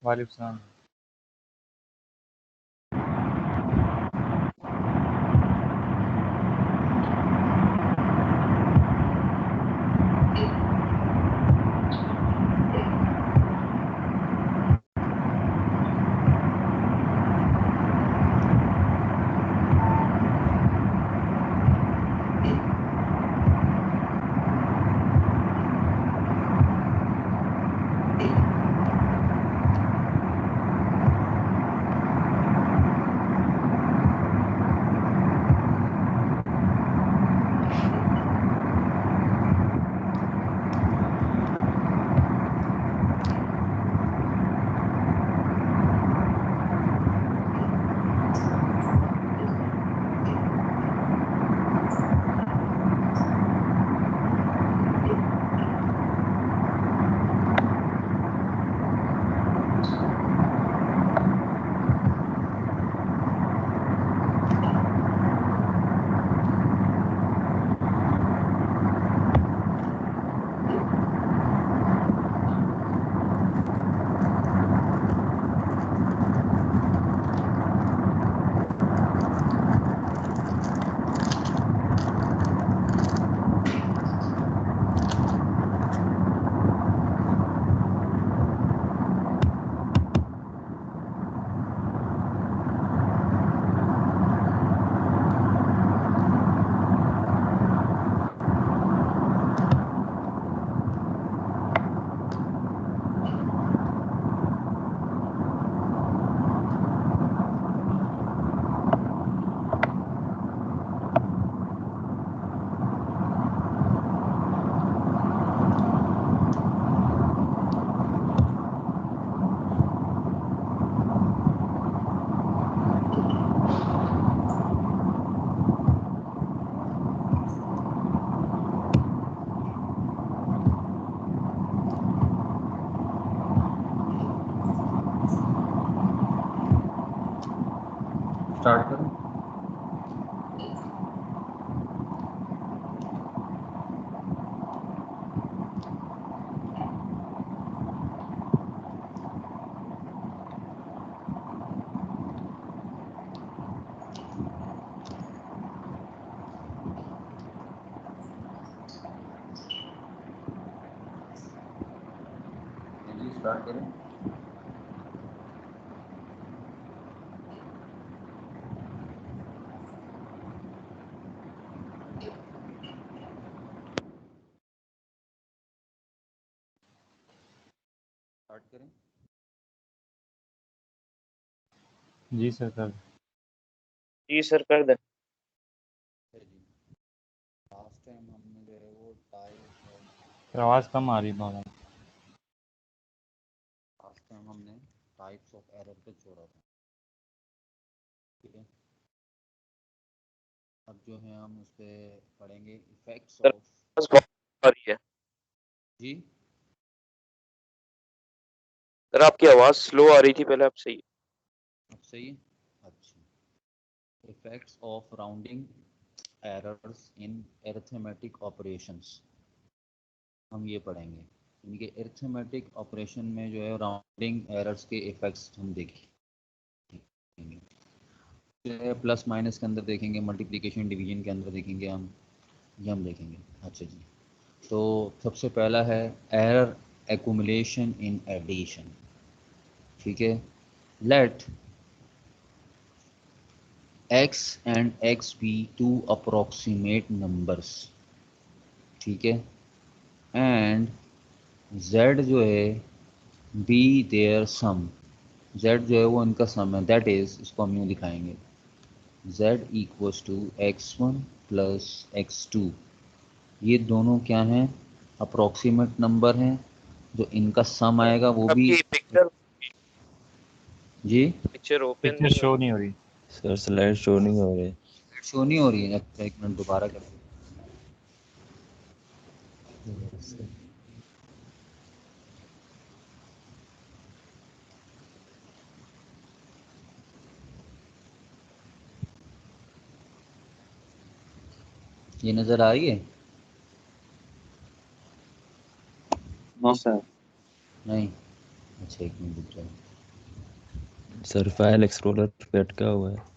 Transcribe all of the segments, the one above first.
वालेकुम सलाम। स्टार्ट करूं? स्टार्ट करें? स्टार्ट करें? जी सर कर। जी सर कर दें। लास्ट टाइम हमने जो है वो फिर आवाज़ कम आ रही बहुत। लास्ट टाइम हमने टाइप्स ऑफ एरर पे छोड़ा था, ठीक है। अब जो है हम उस पर पढ़ेंगे इफेक्ट्स सर ऑफ। बस बहुत आ रही है जी सर, आपकी आवाज स्लो आ रही थी पहले, आप सही। अब सही है। अच्छा, effects of rounding errors in arithmetic operations हम ये पढ़ेंगे। इनके अरिथमेटिक ऑपरेशन में जो है राउंडिंग एरर्स के इफेक्ट्स हम देखेंगे। प्लस माइनस के अंदर देखेंगे, मल्टीप्लिकेशन डिवीजन के अंदर देखेंगे हम, ये हम देखेंगे। अच्छा जी, तो सबसे पहला है एरर एक्यूमुलेशन इन एडिशन, ठीक है। Let x and x be two approximate numbers, ठीक है, एंड z जो है बी देयर सम, z जो है वो इनका सम है, दैट इज, इसको हम यूँ दिखाएंगे, z equals to x1 plus x2। ये दोनों क्या हैं, अप्रोक्सीमेट नंबर हैं, जो इनका सम आएगा वो भी। आपकी पिक्चर जी ओपन पिक्चर शो नहीं हो रही सर, स्लाइड शो नहीं हो रही। शो नहीं हो रही है। अच्छा एक मिनट दोबारा कर, ये नजर आ रही है? No sir. नहीं, अच्छा एक मिनट रुक जाओ। सर फाइल एक्सप्लोरर पे अटका हुआ है।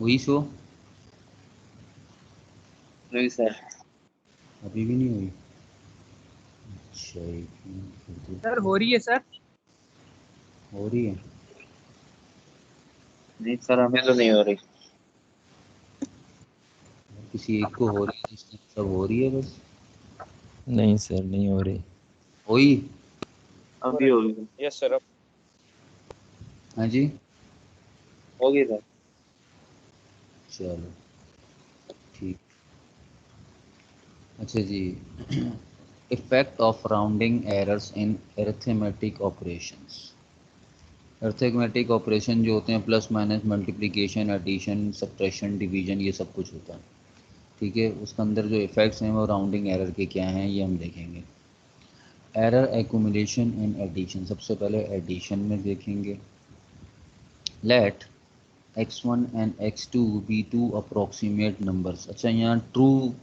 हुई शो? नहीं सर। अभी भी नहीं हुई? अच्छा एक मिनट, सर हो रही है सर। हो रही है? नहीं सर, हमें तो नहीं हो रही। किसी एक को हो रही है, इसका सब हो रही है बस। नहीं सर, नहीं हो रही। हुई? अभी होगी। यस सर, अब हाँ जी, होगी सर। चलो ठीक। अच्छा जी, effect of rounding errors in arithmetic operations. Arithmetic operation जो होते हैं plus minus multiplication addition subtraction division ये सब कुछ होता है, ठीक है। उसके अंदर जो इफेक्ट्स हैं वो राउंडिंग एरर के क्या हैं ये हम देखेंगे। एरर एक्यूमुलेशन इन एडिशन, सबसे पहले एडिशन में देखेंगे। Let x1 and x2 be two approximate numbers. अच्छा, यहाँ ट्रू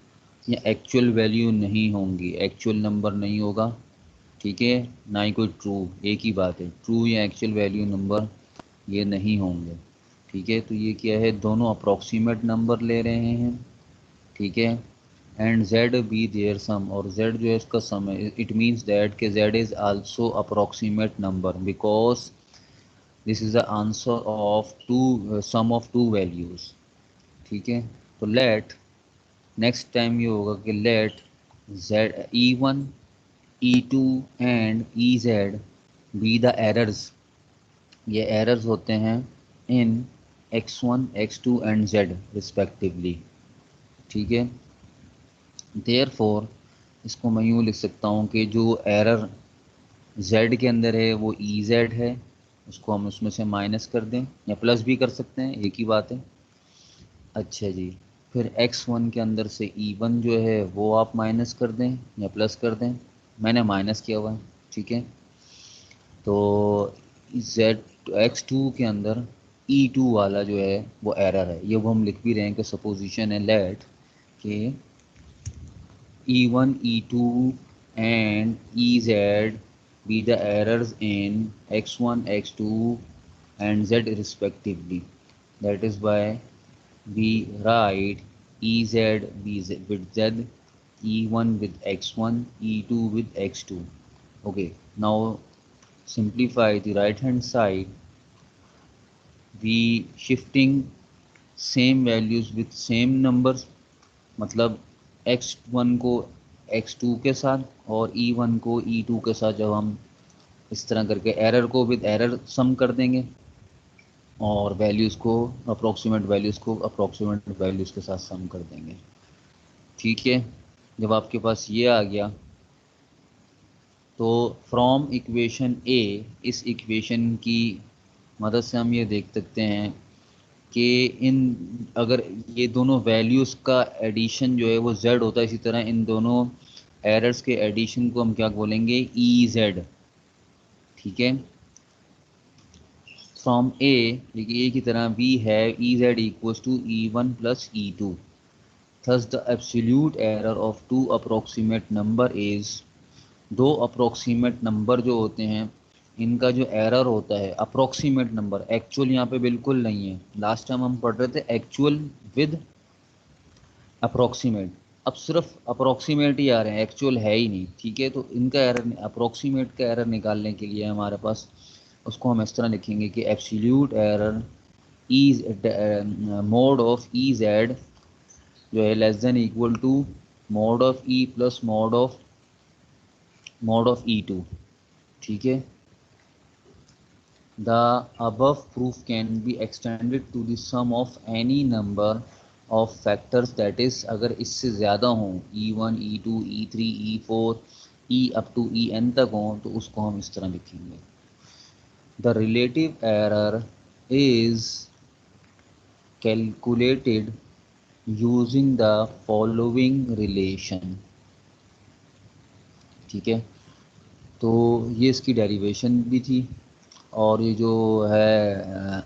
या एक्चुअल वैल्यू नहीं होंगी, एक्चुअल नंबर नहीं होगा, ठीक है, ना ही कोई ट्रू, एक ही बात है, ट्रू या एक्चुअल वैल्यू नंबर ये नहीं होंगे, ठीक है। तो ये क्या है, दोनों अप्रोक्सीमेट नंबर ले रहे हैं, ठीक है। And z be their sum, और z जो है इसका सम है। इट मीन्स दैट कि z is also approximate number because this is the answer of two sum of two values, ठीक है। तो लेट नेक्स्ट टाइम ये होगा कि let z e1 e2 and ez be the errors, ये errors होते हैं इन x1 x2 and z respectively, ठीक है। देयरफॉर इसको मैं यूँ लिख सकता हूँ कि जो एरर z के अंदर है वो ez है, उसको हम उसमें से माइनस कर दें या प्लस भी कर सकते हैं, एक ही बात है। अच्छा जी, फिर x1 के अंदर से e1 जो है वो आप माइनस कर दें या प्लस कर दें, मैंने माइनस किया हुआ है, ठीक है। तो z x2 के अंदर e2 वाला जो है वो एरर है, ये वो हम लिख भी रहे हैं कि सपोजिशन है लेट कि E1, E2 and EZ be the errors in X1, X2 and Z respectively. That is why we write EZ with Z, E1 with X1, E2 with X2. Okay, now simplify the right hand side. We shifting same values with same numbers, मतलब x1 को x2 के साथ और e1 को e2 के साथ जब हम इस तरह करके एरर को विद एरर सम कर देंगे और वैल्यूज़ को अप्रोक्सीमेट वैल्यूज़ के साथ सम कर देंगे, ठीक है। जब आपके पास ये आ गया तो फ्रॉम इक्वेशन ए, इस इक्वेशन की मदद से हम ये देख सकते हैं कि इन अगर ये दोनों वैल्यूज़ का एडिशन जो है वो z होता है, इसी तरह इन दोनों एरर्स के एडिशन को हम क्या बोलेंगे, EZ, ठीक है। फ्रॉम ए, देखिए ए की तरह we have EZ equals to E1 plus E2, thus the absolute error of two approximate number is, दो अप्रोक्सीमेट नंबर जो होते हैं इनका जो एरर होता है, अप्रोक्सीमेट नंबर, एक्चुअल यहाँ पे बिल्कुल नहीं है, लास्ट टाइम हम पढ़ रहे थे एक्चुअल विद अप्रोक्सीमेट, अब सिर्फ अप्रोक्सीमेट ही आ रहे हैं, एक्चुअल है ही नहीं, ठीक है। तो इनका एरर, अप्रोक्सीमेट का एरर निकालने के लिए हमारे पास, उसको हम इस तरह लिखेंगे कि absolute error is mod of EZ जो है less than equal to mod of E plus mod of E2, ठीक है। The above proof can be extended to the sum of any number of factors, that is अगर इससे ज़्यादा हों E1, E2, E3, E4, E up to En तक हों तो उसको हम इस तरह लिखेंगे। The relative error is calculated using the following relation, ठीक है। तो ये इसकी डेरिवेशन भी थी और ये जो है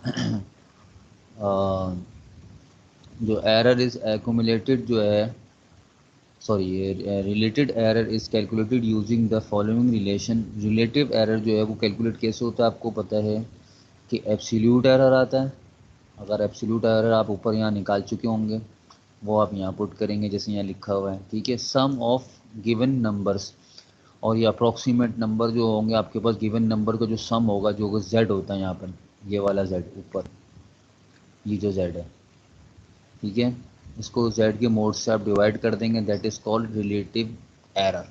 जो एरर इज एक्यूमुलेटेड जो है, sorry, related error is calculated using the following relation. Relative error जो है वो कैलकुलेट कैसे होता है, आपको पता है कि एब्सोल्यूट एरर आता है। अगर एब्सोल्यूट एरर आप ऊपर यहाँ निकाल चुके होंगे, वो आप यहाँ पुट करेंगे जैसे यहाँ लिखा हुआ है, ठीक है। सम ऑफ गिवन नंबर्स, और ये अप्रॉक्सीमेट नंबर जो होंगे आपके पास, गिवन नंबर का जो सम होगा, जो जेड होता है यहाँ पर, ये वाला जेड ऊपर, ये जो जेड है, ठीक है, इसको जेड के मोड से आप डिवाइड कर देंगे, that is called relative error,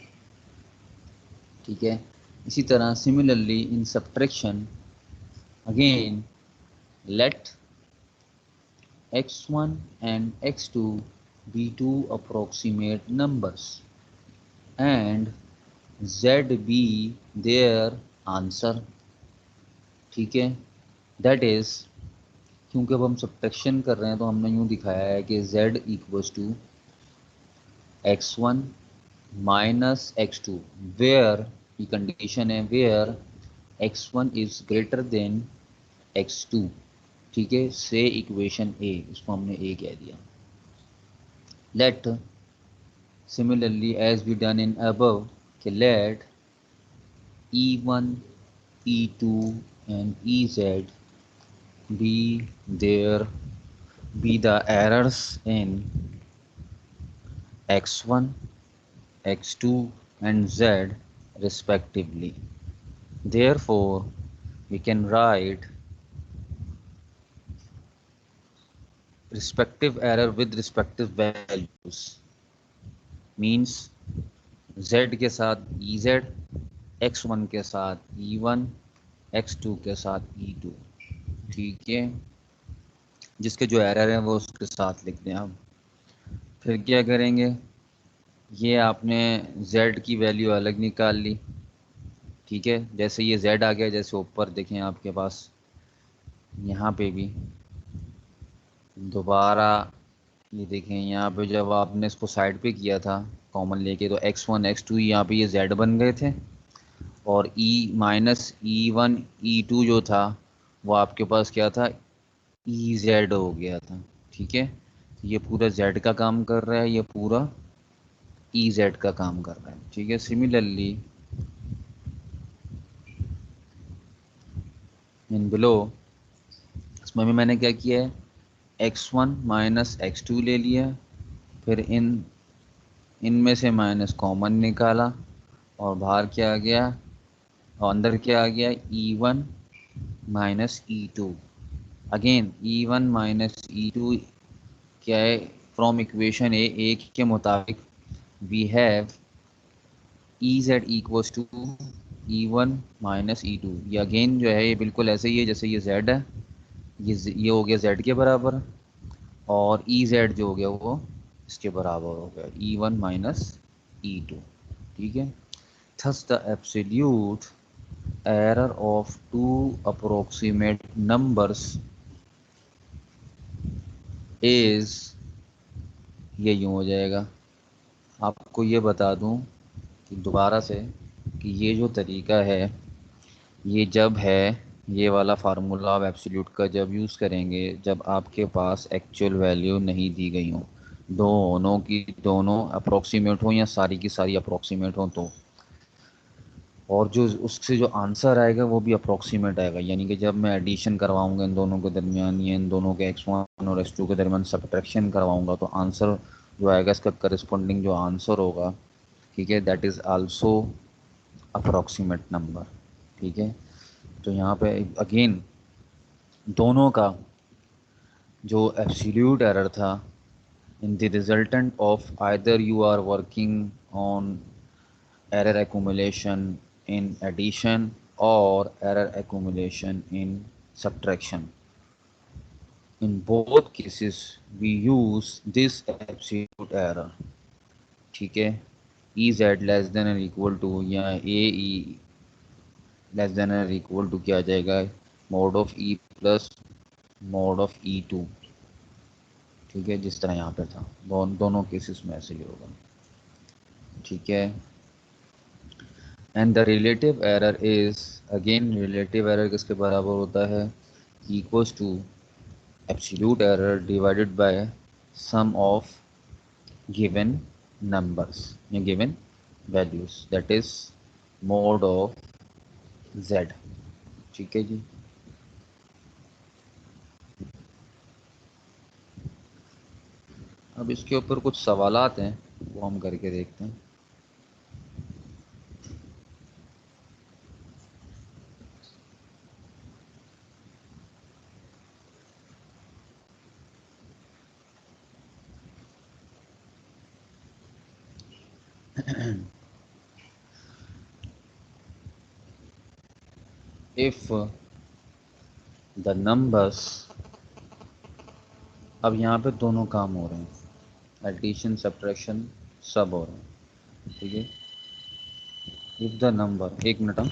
ठीक है। इसी तरह similarly in subtraction again, let x1 and x2 be two approximate numbers and z be their answer, ठीक है। दैट इज, क्योंकि अब हम सब्ट्रैक्शन कर रहे हैं तो हमने यूँ दिखाया है कि z equals to x1 minus x2, where, ये कंडीशन है, where x1 is greater than x2, ठीक है, से इक्वेशन ए, इसको हमने ए कह दिया। Let similarly as we done in above कि let e1 e2 and ez be the errors in x1, x2 and z respectively. Therefore we can write respective error with respective values, means z के साथ ez, x1 के साथ e1, x2 के साथ e2, ठीक है। जिसके जो एरर है वो उसके साथ लिख दें आप। फिर क्या करेंगे, ये आपने z की वैल्यू अलग निकाल ली, ठीक है। जैसे ये z आ गया, जैसे ऊपर देखें आपके पास यहाँ पे भी दोबारा ये देखें, यहाँ पे जब आपने इसको साइड पे किया था कॉमन लेके, तो x1 x2 यहाँ पे ये z बन गए थे, और e माइनस e1 e2 जो था वो आपके पास क्या था, ez हो गया था, ठीक है। ये पूरा z का काम कर रहा है, ये पूरा ez का काम कर रहा है, ठीक है। सिमिलरली इन बिलो, इसमें भी मैंने क्या किया है, x1 माइनस x2 ले लिया, फिर इनमें से माइनस कॉमन निकाला, और बाहर क्या आ गया, और अंदर क्या आ गया, e1 minus e2। Again e1 minus e2 क्या है, फ्रॉम इक्वेशन ए के मुताबिक we have ez equals to e1 minus e2। ये अगेन जो है ये बिल्कुल ऐसे ही है जैसे ये z है, ये हो गया z के बराबर, और ez जो हो गया वो इसके बराबर हो गया, e1 माइनस e2, ठीक है। Thus the absolute error of two approximate numbers is, ये यूँ हो जाएगा। आपको ये बता दूं कि दोबारा से कि ये जो तरीका है, ये जब है, ये वाला फार्मूला आप एब्सोल्यूट का जब यूज़ करेंगे जब आपके पास एक्चुअल वैल्यू नहीं दी गई हो, दोनों की दोनों अप्रोक्सीमेट हो या सारी की सारी अप्रोक्सीमेट हो तो, और जो उससे जो आंसर आएगा वो भी अप्रोक्सीमेट आएगा। यानी कि जब मैं एडिशन करवाऊंगा इन दोनों के दरमियान या इन दोनों के x1 और x2 के दरमियान सब्ट्रैक्शन करवाऊंगा, तो आंसर जो आएगा इसका करस्पॉन्डिंग जो आंसर होगा, ठीक है, that is also approximate number, ठीक है। तो यहाँ पे अगेन दोनों का जो एब्सोल्यूट एरर था, in the resultant of either you are working on error accumulation in addition or error accumulation in subtraction. In both cases we use this absolute error, ठीक है। ez लेस देन और equal to या ae less than और equal to क्या आ जाएगा, mode of e plus mod of e2, ठीक है, जिस तरह यहाँ पे था। दोनों केसेस में ऐसे ही होगा, ठीक है। And the relative error is again relative error किसके बराबर होता है, equals to absolute error divided by sum of given numbers या given values, that is mod of z। ठीक है जी। अब इसके ऊपर कुछ सवालात हैं, वो हम करके देखते हैं। इफ द नंबर्स, अब यहाँ पे दोनों काम हो रहे हैं, एडिशन सब्ट्रैक्शन सब हो रहे हैं, ठीक है। इफ द नंबर, एक मिनट हम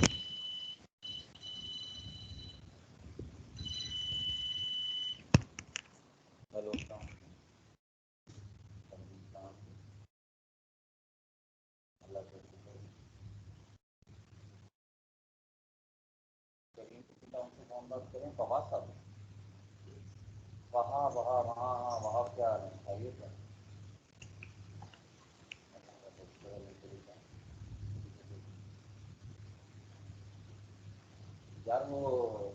वहाँ वहाँ वहाँ हाँ वहाँ क्या है ये क्या यार, वो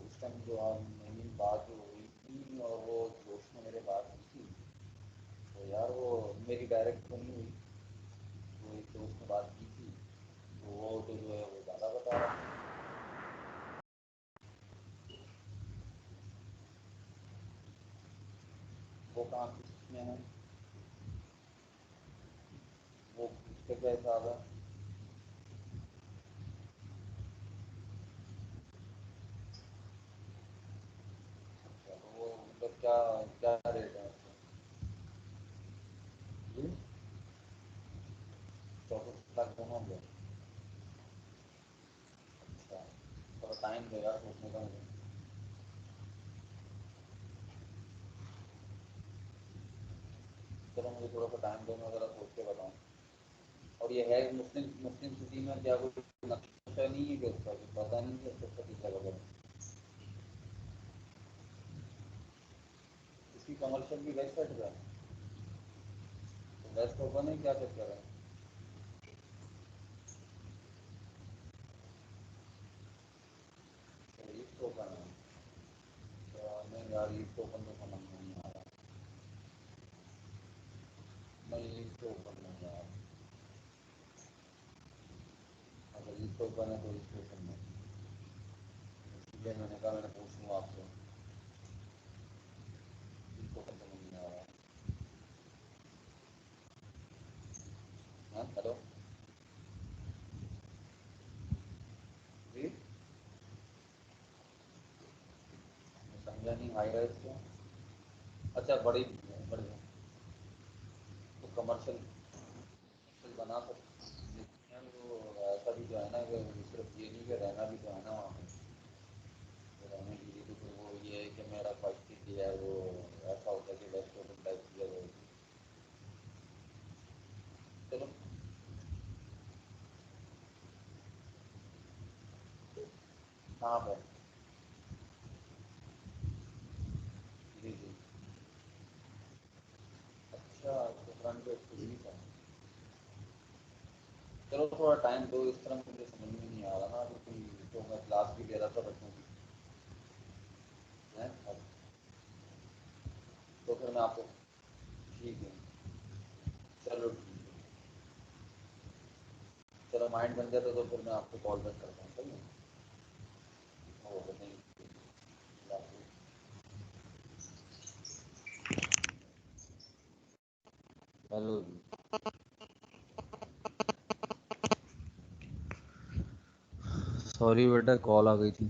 उस टाइम जो हम मेरी बात हो रही थी और वो दोस्त ने मेरे बात की थी, तो यार वो मेरी डायरेक्ट तो नहीं हुई, वो एक दोस्त ने बात की थी, तो वो तो जो है वो ज़्यादा बता रहा है। वो कहाँ किसमें है, वो उसका क्या हिसाब है। अच्छा, तो वो मतलब क्या क्या रेट है उसका? जी, 64 लाख दोनों हो गए। अच्छा, थोड़ा टाइम दो यार सोचने का मुझे। चलो मुझे थोड़ा सा टाइम दो, मैं ज़रा सोच के बताऊँ। और ये है मुस्लिम मुस्लिम सिटी में क्या कोई नक्शा नहीं है क्या उसका, कुछ पता नहीं है उसका टीचर वगैरह। इसकी कमर्शियल की वेबसाइट का है, तो वेस्ट ओपन है, क्या चक्कर है। तो ईस्ट ओपन है, तो नहीं यार ईस्ट ओपन तो समझ में नहीं आ रहा। नहीं ईस्ट ओपन नहीं यार, अगर ईस्ट ओपन है तो ईस्ट ओपन नहीं, इसलिए मैंने कहा मैंने पूछ लूँ आपसे। ईस्ट ओपन समझ नहीं आ रहा। हाँ हेलो जी, समझा नहीं, हाई राइज क्या। अच्छा बड़ी बड़ी, तो कमर्शियल बना सकते, लेकिन यार वो ऐसा भी तो है ना कि सिर्फ ये नहीं कि रहना भी तो है ना वहाँ पे, तो रहने के लिए तो फिर वो ये है कि मेरा फर्स्ट सिटी है वो, ऐसा होता है कि वेस्ट ओपन टाइप की जगह होती है। चलो कहाँ पे, जी जी, अच्छा तो फ्रंट पे पुलिस है। चलो थोड़ा टाइम दो, इस तरह मुझे समझ में नहीं आ रहा ना अभी, तो मैं क्लास भी ले रहा था बच्चों की है, तो फिर मैं आपको, ठीक है चलो ठीक है, चलो माइंड बन जाता तो फिर मैं आपको कॉल बैक करता हूँ, सही है। Okay thank you. Hello, sorry बेटा कॉल आ गई थी,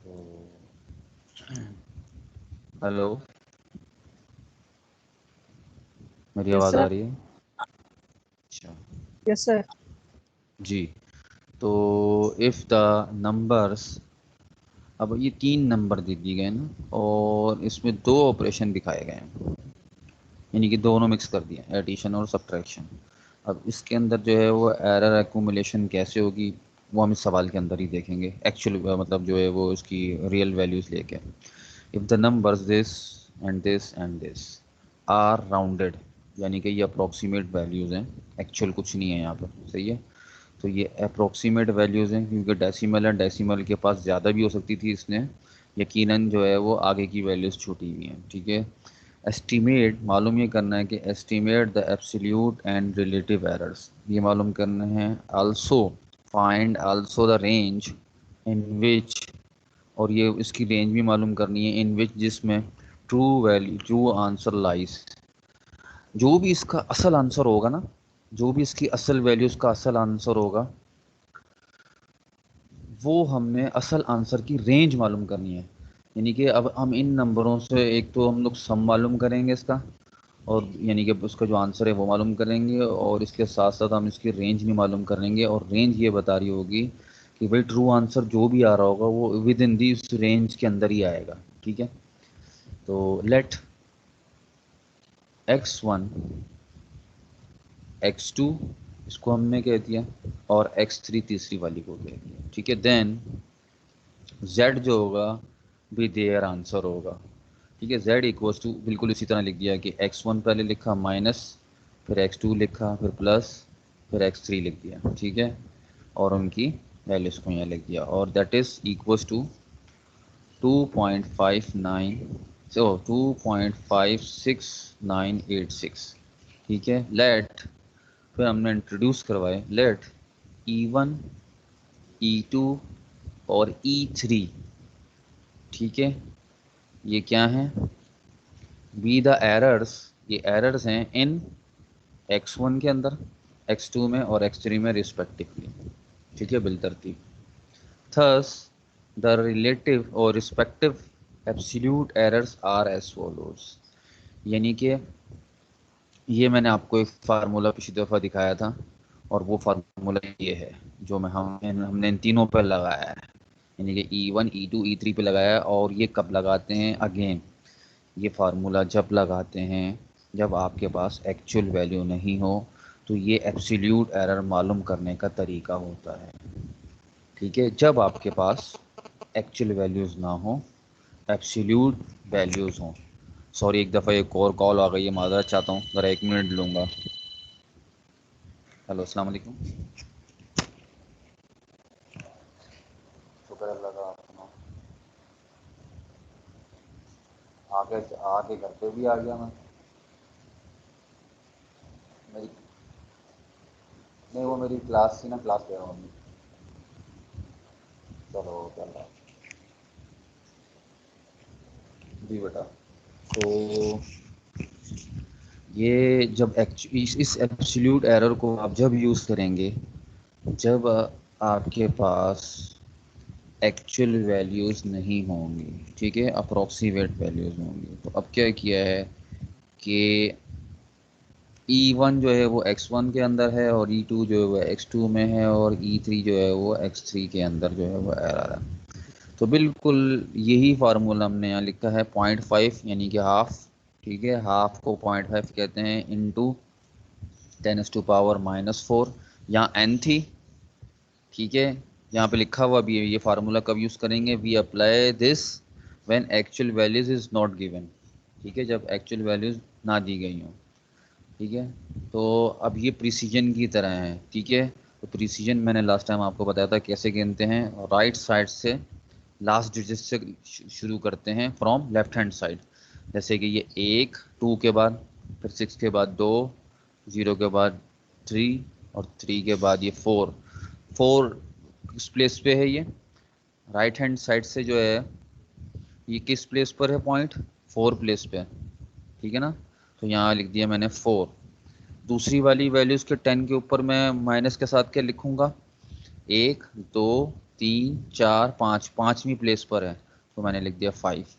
तो हेलो, मेरी यस आवाज़ आ सर। रही है। अच्छा यस सर। जी, तो इफ़ द नंबर्स, अब ये 3 नंबर दे दिए गए ना और इसमें 2 ऑपरेशन दिखाए गए हैं, यानी कि दोनों मिक्स कर दिए, एडिशन और सब्ट्रैक्शन। अब इसके अंदर जो है वो एरर एक्यूमुलेशन कैसे होगी, वो हम इस सवाल के अंदर ही देखेंगे, एक्चुअल मतलब जो है वो इसकी रियल वैल्यूज़ लेके। If the numbers this and this are rounded, यानी कि ये अप्रॉक्सीमेट वैल्यूज़ हैं, एक्चुअल कुछ नहीं है यहाँ पर, सही है। तो ये अप्रॉक्सीमेट वैल्यूज़ हैं, क्योंकि डेसिमल है, डेसिमल के पास ज़्यादा भी हो सकती थी, इसने यकीनन जो है वो आगे की वैल्यूज़ छूटी हुई हैं, ठीक है। एस्टीमेट मालूम ये करना है कि estimate the absolute and relative errors, ये मालूम करना है। Also find also the range in which, और ये इसकी रेंज भी मालूम करनी है, इन विच जिसमें ट्रू आंसर लाइज, जो भी इसका असल आंसर होगा ना, जो भी इसकी असल वैल्यू, इसका असल आंसर होगा, वो हमने असल आंसर की रेंज मालूम करनी है। यानी कि अब हम इन नंबरों से एक तो हम लोग सम मालूम करेंगे इसका, और यानी कि उसका जो आंसर है वो मालूम करेंगे, और इसके साथ साथ हम इसकी रेंज भी मालूम करेंगे, और रेंज ये बता रही होगी कि भाई ट्रू आंसर जो भी आ रहा होगा वो विद इन दी उस रेंज के अंदर ही आएगा, ठीक है। तो लेट x1 x2 इसको हमने कह दिया, और x3 तीसरी वाली को कह दिया, ठीक है। देन z जो होगा भी देयर आंसर होगा, ठीक है। z इक्वल्स टू बिल्कुल इसी तरह लिख दिया कि x1 पहले लिखा माइनस, फिर x2 लिखा, फिर प्लस, फिर x3 लिख दिया, ठीक है। और उनकी वैल्यूज़ को यहाँ लिख दिया, और दैट इज़ इक्वल्स टू 2.59, सो 2.56986, ठीक है। लेट, फिर हमने इंट्रोड्यूस करवाए, लेट E1 E2 और E3, ठीक है, ये क्या हैं, बी द एरर्स, ये एरर्स हैं इन x1 के अंदर, x2 में और x3 में रिस्पेक्टिवली, ठीक है, बिलतरतीब। थस द रिलेटिव और respective absolute errors are as follows, यानी कि ये मैंने आपको एक फार्मूला पिछली दफ़ा दिखाया था, और वो फार्मूला ये है जो हमने इन तीनों पर लगाया है, यानी कि E1 E2 E3 पे लगाया है। और ये कब लगाते हैं, अगेन ये फार्मूला जब लगाते हैं जब आपके पास एक्चुअल वैल्यू नहीं हो, तो ये एब्सोल्यूट एरर मालूम करने का तरीका होता है, ठीक है। जब आपके पास एक्चुअल वैल्यूज़ ना हो, एब्सोल्यूट वैल्यूज़ हों। सॉरी, एक दफ़ा एक और कॉल आ गई है, माज़रत चाहता हूँ, ज़रा 1 मिनट लूँगा। हेलो, अस्सलाम वालेकुम। शुक्र अल्लाह का, आप सुनाओ। आके घर पे भी आ गया मैं, मेरी नहीं, वो मेरी क्लास थी ना, क्लास ले रहा हूँ अभी। चलो चल रहा जी बेटा। तो ये जब इस एब्सोल्यूट एरर को आप जब यूज़ करेंगे जब आपके पास एक्चुअल वैल्यूज़ नहीं होंगी, ठीक है, अप्रॉक्सीमेट वैल्यूज़ होंगी। तो अब क्या किया है कि E1 जो है वो x1 के अंदर है, और E2 जो है वो x2 में है, और E3 जो है वो x3 के अंदर जो है वो एरर है। तो बिल्कुल यही फार्मूला हमने यहाँ लिखा है, 0.5 यानी कि हाफ, ठीक है। हाफ को 0.5 कहते हैं इंटू 10⁻⁻4, यहाँ n थी, ठीक है। यहाँ पे लिखा हुआ भी है ये फार्मूला कब यूज़ करेंगे, we apply this when actual values is not given, ठीक है, जब एक्चुअल वैल्यूज ना दी गई हों, ठीक है। तो अब ये प्रिसीजन की तरह है, ठीक है। तो प्रिसीजन मैंने लास्ट टाइम आपको बताया था कैसे गिनते हैं, राइट साइड से लास्ट डिजिट से शुरू करते हैं, फ्रॉम लेफ्ट हैंड साइड। जैसे कि ये 1 2 के बाद, फिर 6 के बाद 2, 0 के बाद 3, और 3 के बाद ये 4 किस प्लेस पे है, ये राइट हैंड साइड से जो है ये किस प्लेस पर है, पॉइंट 4 प्लेस पे, ठीक है ना। तो यहाँ लिख दिया मैंने 4। दूसरी वाली वैल्यूज़ के 10 के ऊपर मैं माइनस के साथ क्या लिखूँगा, 1 2 3 4 5, पाँचवीं प्लेस पर है तो मैंने लिख दिया 5।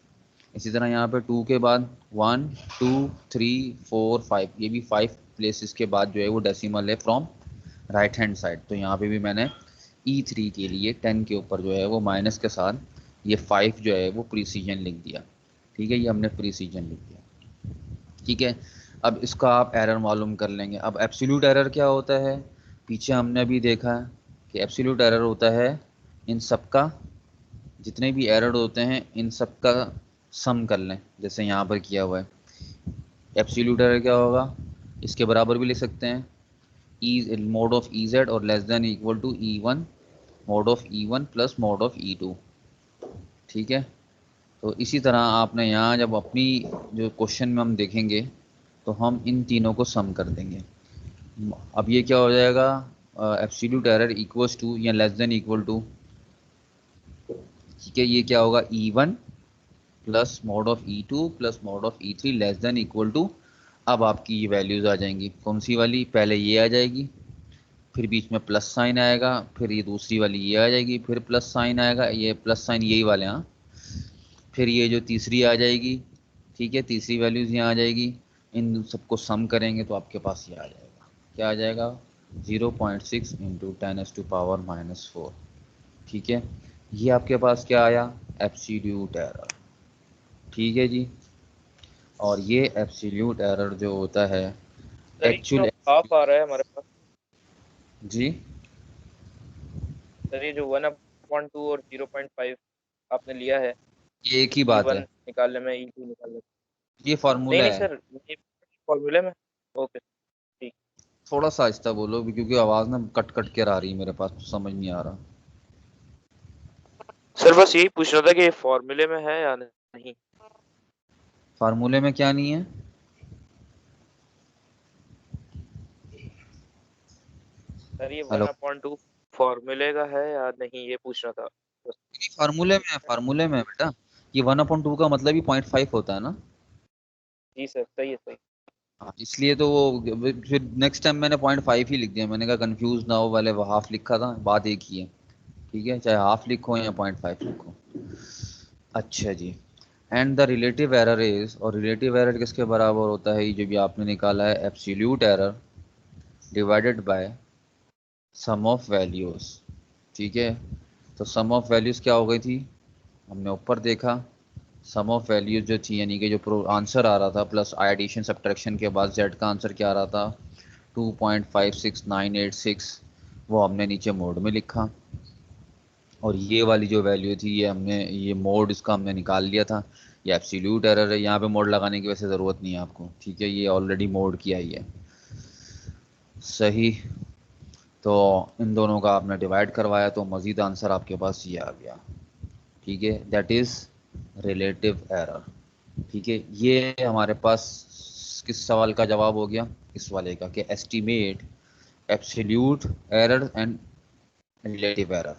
इसी तरह यहाँ पे 2 के बाद 1 2 3 4 5, ये भी 5 प्लेसेस के बाद जो है वो डेसिमल है फ्रॉम राइट हैंड साइड। तो यहाँ पे भी मैंने E3 के लिए 10 के ऊपर जो है वो माइनस के साथ ये 5 जो है वो प्रीसीजन लिख दिया, ठीक है। ये हमने प्रीसीजन लिख दिया, ठीक है। अब इसका आप एरर मालूम कर लेंगे। अब एब्सोल्यूट एरर क्या होता है, पीछे हमने अभी देखा है कि एब्सोल्यूट एरर होता है इन सब का, जितने भी एरर होते हैं इन सब का सम कर लें, जैसे यहाँ पर किया हुआ है। एब्सोल्यूट एरर क्या होगा, इसके बराबर भी लिख सकते हैं, e mod of E z और less than equal to e one mod of E one plus mod of E two. ठीक है, तो इसी तरह आपने यहाँ जब अपनी जो क्वेश्चन में हम देखेंगे तो हम इन तीनों को सम कर देंगे। अब ये क्या हो जाएगा, एब्सोल्यूट एरर इक्वल्स टू या लेस देन इक्वल टू, ठीक है, ये क्या होगा, E one plus mod of E two plus mod of E three less than equal to. अब आपकी ये वैल्यूज़ आ जाएंगी, कौन सी वाली, पहले ये आ जाएगी, फिर बीच में प्लस साइन आएगा, फिर ये दूसरी वाली ये आ जाएगी, फिर प्लस साइन आएगा, ये प्लस साइन यही वाले, हाँ, फिर ये जो तीसरी आ जाएगी, ठीक है, तीसरी वैल्यूज़ यहाँ आ जाएगी, इन सबको सम करेंगे तो आपके पास ये आ जाएगा, क्या आ जाएगा, 0.6 इंटू 10⁻⁻⁴। ठीक है, ये आपके पास क्या आया, एब्सोल्यूट एरर। ठीक है जी, और ये एब्सोल्यूट एरर जो होता है एक्चुअल हाफ आ रहा है हमारे पास जी, सर। ये जो 1/2 और 0.5 आपने लिया है, ये एक ही बात है, निकालने में E2 निकालने में। ये फार्मूला नहीं है। सर, ये फॉर्मूले में। ओके, ठीक। थोड़ा सा आहिस्ता बोलो क्योंकि आवाज़ ना कट कट कर आ रही है मेरे पास, तो समझ नहीं आ रहा। सर बस यही पूछ रहा था कि ये फॉर्मूले में है या नहीं। फार्मूले में क्या नहीं है, सर ये हेलो, 1/2 फॉर्मूले का है या नहीं, ये पूछना था बस। फार्मूले में है, फार्मूले में है बेटा, ये 1/2 का मतलब ही 0.5 होता है ना। जी सर, सही है, सही। हाँ, इसलिए तो वो फिर नेक्स्ट टाइम मैंने 0.5 ही लिख दिया, मैंने कहा कंफ्यूज ना हो, वाले वो हाफ लिखा था, बात एक ही है। ठीक है, चाहे हाफ लिखो या 0.5 लिखो। अच्छा जी, and the relative error is, और रिलेटिव एरर किसके बराबर होता है, ये जो भी आपने निकाला है, absolute error divided by sum of values. ठीक है, तो सम ऑफ वैल्यूज क्या हो गई थी, हमने ऊपर देखा, सम ऑफ वैल्यूज जो थी, यानी कि जो आंसर आ रहा था प्लस एडिशन सब्ट्रैक्शन के बाद जेड का आंसर क्या आ रहा था, 2.56986, वो हमने नीचे मोड में लिखा, और ये वाली जो वैल्यू थी ये हमने, ये मोड इसका हमने निकाल लिया था, ये एब्सोल्यूट एरर है, यहाँ पे मोड लगाने की वैसे ज़रूरत नहीं है आपको, ठीक है, ये ऑलरेडी मोड किया ही है। सही, तो इन दोनों का आपने डिवाइड करवाया तो मज़ीद आंसर आपके पास ये आ गया। ठीक है, दैट इज़ रिलेटिव एरर। ठीक है, ये हमारे पास किस सवाल का जवाब हो गया, इस वाले का, कि estimate absolute error and relative error.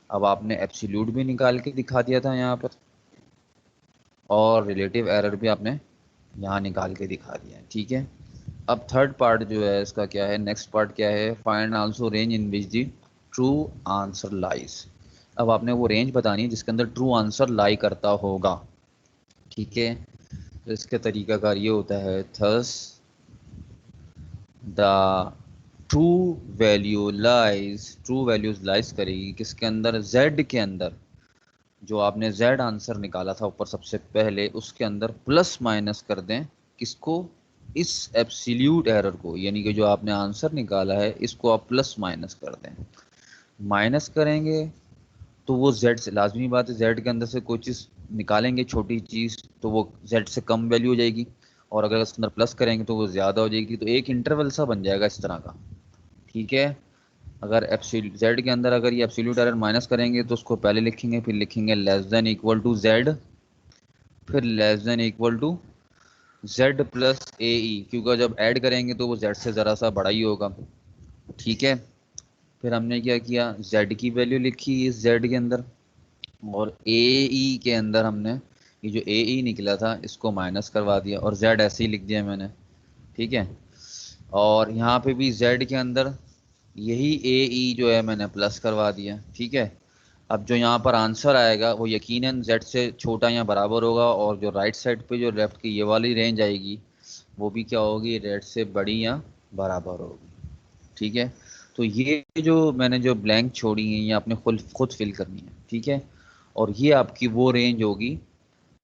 अब आपने एब्सोल्यूट भी निकाल के दिखा दिया था यहाँ पर, और रिलेटिव एरर भी आपने यहाँ निकाल के दिखा दिया है। ठीक है, अब थर्ड पार्ट जो है इसका क्या है, नेक्स्ट पार्ट क्या है, find also range in which the true answer lies. अब आपने वो रेंज बतानी है जिसके अंदर ट्रू आंसर लाई करता होगा। ठीक है, तो इसके तरीकाकार ये होता है, thus the true values lies करेगी किसके अंदर, z के अंदर, जो आपने z आंसर निकाला था ऊपर सबसे पहले, उसके अंदर प्लस माइनस कर दें किसको, इस एब्सोल्यूट एरर को, यानी कि जो आपने आंसर निकाला है इसको आप प्लस माइनस कर दें। माइनस करेंगे तो वो z से, लाजमी बात है, z के अंदर से कोई चीज़ निकालेंगे छोटी चीज़ तो वो z से कम वैल्यू हो जाएगी, और अगर उसके अंदर प्लस करेंगे तो वो ज़्यादा हो जाएगी, तो एक इंटरवल सा बन जाएगा इस तरह का। ठीक है, अगर z के अंदर अगर ये एब्सोल्यूट एरर माइनस करेंगे तो उसको पहले लिखेंगे, फिर लिखेंगे less than equal to z, फिर less than equal to z plus AE, क्योंकि जब ऐड करेंगे तो वो z से ज़रा सा बड़ा ही होगा। ठीक है, फिर हमने क्या किया, z की वैल्यू लिखी इस z के अंदर, और AE के अंदर हमने ये जो AE निकला था इसको माइनस करवा दिया, और z ऐसे ही लिख दिया मैंने। ठीक है, और यहाँ पे भी z के अंदर यही AE जो है मैंने प्लस करवा दिया। ठीक है, अब जो यहाँ पर आंसर आएगा वो यकीनन z से छोटा या बराबर होगा, और जो राइट साइड पे जो लेफ्ट की ये वाली रेंज आएगी वो भी क्या होगी, z से बड़ी या बराबर होगी। ठीक है, तो ये जो मैंने जो ब्लैंक छोड़ी है ये आपने खुद फिल करनी है। ठीक है, और ये आपकी वो रेंज होगी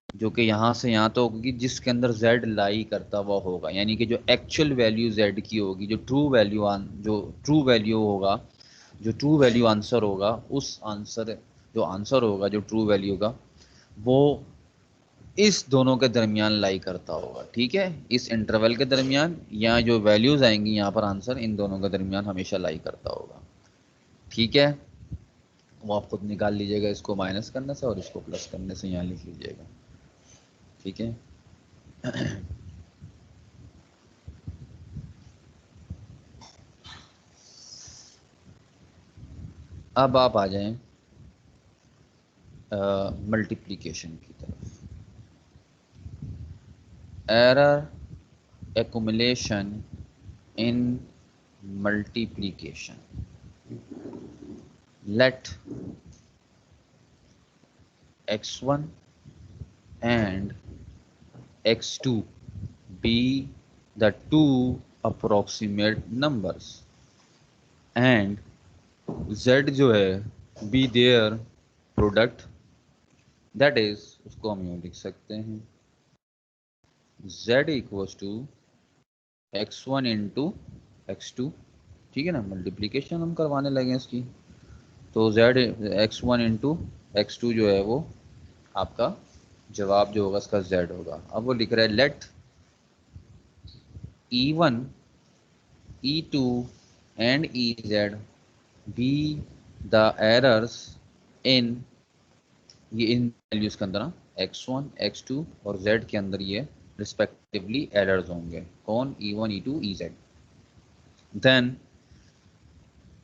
जो कि यहाँ से यहाँ तो होगी जिसके अंदर z लाई करता हुआ होगा, यानी कि जो एक्चुअल वैल्यू z की होगी, जो ट्रू वैल्यू होगा जो ट्रू वैल्यू आंसर होगा, उस आंसर जो आंसर होगा, जो ट्रू वैल्यू का, वो इस दोनों के दरमियान लाई करता होगा। ठीक है, इस इंटरवल के दरमियान, या जो वैल्यूज आएंगी यहाँ पर आंसर, इन दोनों के दरमियान हमेशा लाई करता होगा। ठीक है, वो आप खुद निकाल लीजिएगा, इसको माइनस करने से और इसको प्लस करने से यहाँ लिख लीजिएगा। ठीक है, अब आप आ जाएं मल्टीप्लिकेशन की तरफ। Error accumulation in multiplication. Let x1 and x2 be the two approximate numbers and z जो है be their product, that is उसको हम यूँ लिख सकते हैं z equals to x1 into x2। ठीक है ना, मल्टीप्लिकेशन हम करवाने लगे इसकी, तो z x1 इंटू x2 जो है वो आपका जवाब जो होगा इसका z होगा। अब वो लिख रहा है let e1 e2 and ez be the errors in, ये इन वैल्यूज के अंदर x1 x2 और z के अंदर ये रिस्पेक्टिवली एरर्स होंगे। कौन? e1 e2 ez। Then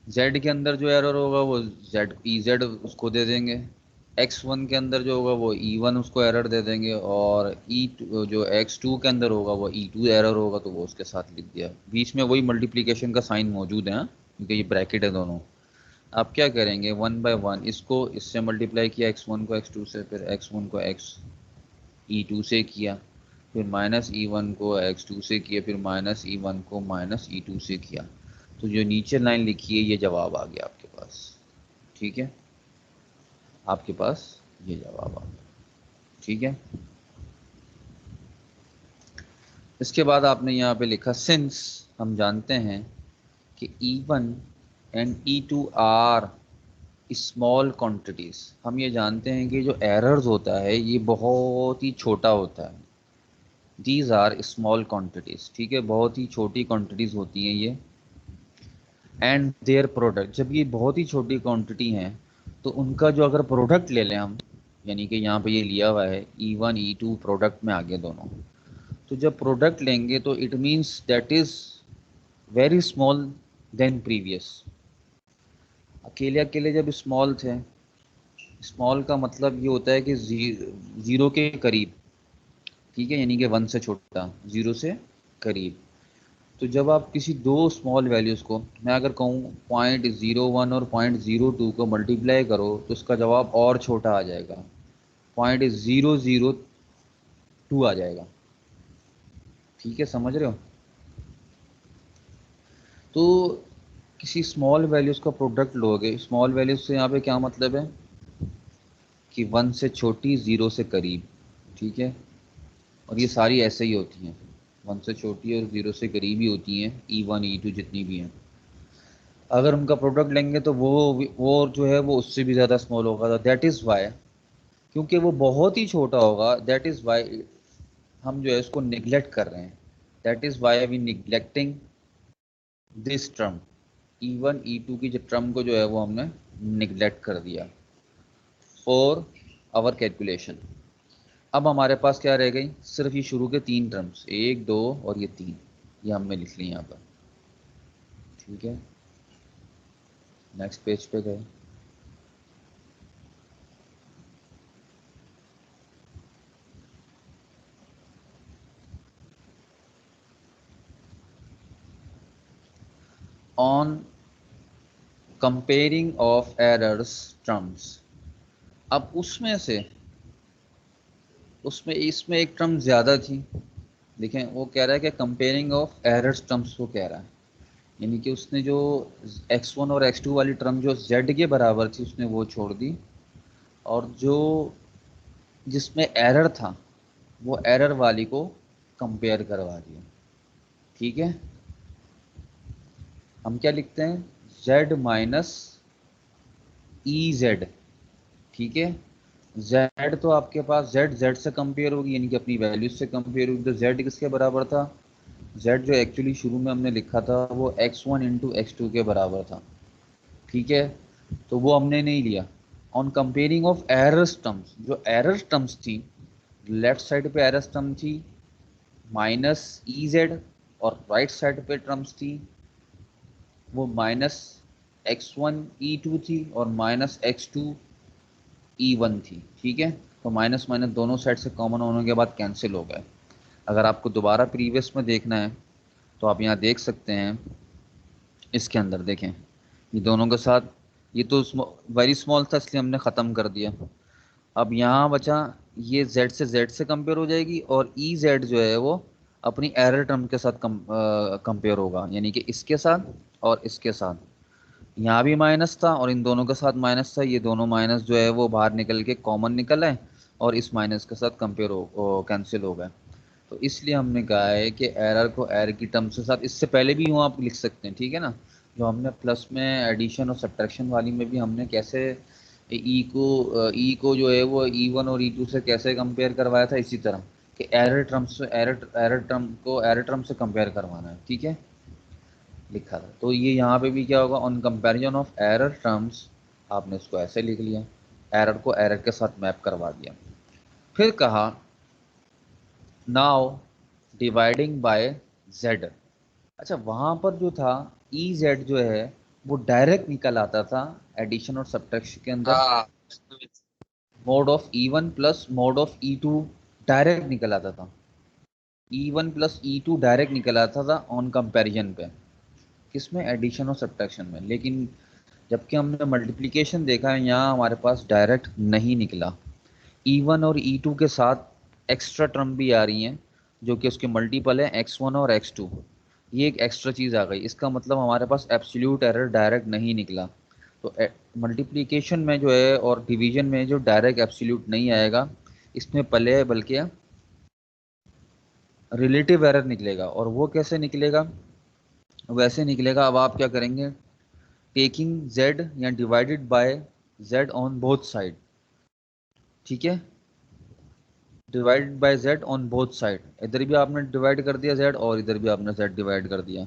z के अंदर जो एरर होगा वो z ez उसको दे देंगे, x1 के अंदर जो होगा वो e1 उसको एरर दे देंगे, और e2 जो x2 के अंदर होगा वो e2 एरर होगा, तो वो उसके साथ लिख दिया। बीच में वही मल्टीप्लिकेशन का साइन मौजूद है, क्योंकि ये ब्रैकेट है दोनों। आप क्या करेंगे, 1 बाय 1 इसको इससे मल्टीप्लाई किया, x1 को x2 से, फिर x1 को e2 से किया, फिर माइनस e1 को x2 से किया, फिर माइनस e1 को माइनस e2 से किया, तो जो नीचे लाइन लिखी है ये जवाब आ गया आपके पास। ठीक है, आपके पास ये जवाब आ गया। ठीक है, इसके बाद आपने यहाँ पे लिखा सिंस हम जानते हैं कि e1 and e2 are small quantities, हम ये जानते हैं कि जो एरर्स होता है ये बहुत ही छोटा होता है। दीज आर स्मॉल क्वांटिटीज, ठीक है, बहुत ही छोटी क्वांटिटीज होती हैं ये। एंड देयर प्रोडक्ट, जब ये बहुत ही छोटी क्वांटिटी हैं तो उनका जो अगर प्रोडक्ट ले लें हम, यानी कि यहाँ पे ये लिया हुआ है e1 e2 प्रोडक्ट में आगे दोनों, तो जब प्रोडक्ट लेंगे तो it means that is very small then previous. अकेले अकेले जब स्मॉल थे, स्मॉल का मतलब ये होता है कि जीरो के करीब, ठीक है, यानी कि 1 से छोटा, 0 से करीब। तो जब आप किसी दो स्मॉल वैल्यूज़ को, मैं अगर कहूँ 0.01 और 0.02 को मल्टीप्लाई करो तो इसका जवाब और छोटा आ जाएगा, 0.002 आ जाएगा। ठीक है, समझ रहे हो? तो किसी स्मॉल वैल्यूज़ का प्रोडक्ट लोगे, स्मॉल वैल्यूज़ से यहाँ पे क्या मतलब है कि 1 से छोटी, 0 से करीब। ठीक है, और ये सारी ऐसे ही होती हैं, 1 से छोटी और 0 से करीब ही होती हैं, e1 e2 जितनी भी हैं। अगर उनका प्रोडक्ट लेंगे तो वो जो है वो उससे भी ज़्यादा स्मॉल होगा। दैट इज़ वाई, क्योंकि वो बहुत ही छोटा होगा, दैट इज़ वाई हम जो है उसको निगलेक्ट कर रहे हैं। That is why we neglecting this term, e1 e2 की जो टर्म को जो है वो हमने निगलेक्ट कर दिया फॉर आवर कैलकुलेशन। अब हमारे पास क्या रह गई, सिर्फ ये शुरू के 3 टर्म्स, 1 2 और ये 3, ये हमने लिख ली यहाँ पर। ठीक है, नेक्स्ट पेज पे गए। On comparing of errors terms, अब इसमें एक टर्म ज़्यादा थी। देखें, वो कह रहा है कि कंपेयरिंग ऑफ एरर्स टर्म्स को कह रहा है, यानी कि उसने जो x1 और x2 वाली टर्म जो z के बराबर थी उसने वो छोड़ दी, और जो जिसमें एरर था वो एरर वाली को कंपेयर करवा दिया। ठीक है, हम क्या लिखते हैं, z माइनस ई जेड, ठीक है। जेड तो आपके पास जेड जेड से कंपेयर होगी, यानी कि अपनी वैल्यूज से कंपेयर होगी। तो जेड किसके बराबर था? जेड जो एक्चुअली शुरू में हमने लिखा था वो x1 इंटू x2 के बराबर था, ठीक है। तो वो हमने नहीं लिया। On comparing of errors terms, जो एरर टर्म्स थी, लेफ्ट साइड पे एरर्स टर्म थी माइनस ई जेड, और राइट साइड पे टर्म्स थी वो माइनस x1 e2 थी और माइनस x2 e1 थी, ठीक है। तो माइनस माइनस दोनों साइड से कॉमन होने के बाद कैंसिल हो गए। अगर आपको दोबारा प्रीवियस में देखना है तो आप यहाँ देख सकते हैं, इसके अंदर देखें, ये दोनों के साथ, ये तो वेरी स्मॉल था इसलिए हमने ख़त्म कर दिया। अब यहाँ बचा, ये z से कंपेयर हो जाएगी, और ई जेड जो है वो अपनी एरर टर्म के साथ कंपेयर होगा, यानी कि इसके साथ और इसके साथ। यहाँ भी माइनस था और इन दोनों के साथ माइनस था, ये दोनों माइनस जो है वो बाहर निकल के कॉमन निकल है और इस माइनस के साथ कंपेयर हो कैंसिल हो गए। तो इसलिए हमने कहा है कि एरर को एरर की टर्म्स के साथ, इससे पहले भी यूँ आप लिख सकते हैं, ठीक है ना। जो हमने प्लस में एडिशन और सब्ट्रैक्शन वाली में भी हमने कैसे ई को जो है वो E1 और E2 से कैसे कंपेयर करवाया था, इसी तरह कि एरर टर्म्स से एरर टर्म को एरर टर्म से कंपेयर करवाना है, ठीक है, लिखा था। तो ये यहाँ पे भी क्या होगा, on comparison of error terms, आपने इसको ऐसे लिख लिया, एरर को एरर के साथ मैप करवा दिया। फिर कहा नाउ डिवाइडिंग बाय जेड। अच्छा, वहाँ पर जो था ई जेड जो है वो डायरेक्ट निकल आता था एडिशन और सब्ट्रैक्शन के अंदर, हाँ mode of E1 plus mod of E2 direct निकल आता था। E1 प्लस E2 डायरेक्ट निकल आता था ऑन कंपैरिजन पे, किसमें, एडिशन और सब्ट्रैक्शन में। लेकिन जबकि हमने मल्टीप्लिकेशन देखा है, यहाँ हमारे पास डायरेक्ट नहीं निकला। E1 और E2 के साथ एक्स्ट्रा टर्म भी आ रही हैं जो कि उसके मल्टीपल है x1 और x2। ये एक एक्स्ट्रा चीज़ आ गई, इसका मतलब हमारे पास एब्सोल्यूट एरर डायरेक्ट नहीं निकला। तो मल्टीप्लिकेशन में जो है और डिवीजन में जो डायरेक्ट एब्सोल्यूट नहीं आएगा, इसमें पहले बल्कि रिलेटिव एरर निकलेगा। और वो कैसे निकलेगा, वैसे निकलेगा। अब आप क्या करेंगे, टेकिंग z या divided by z on both side, ठीक है, divided by z on both side. इधर भी आपने डिवाइड कर दिया z और इधर भी आपने z डिवाइड कर दिया।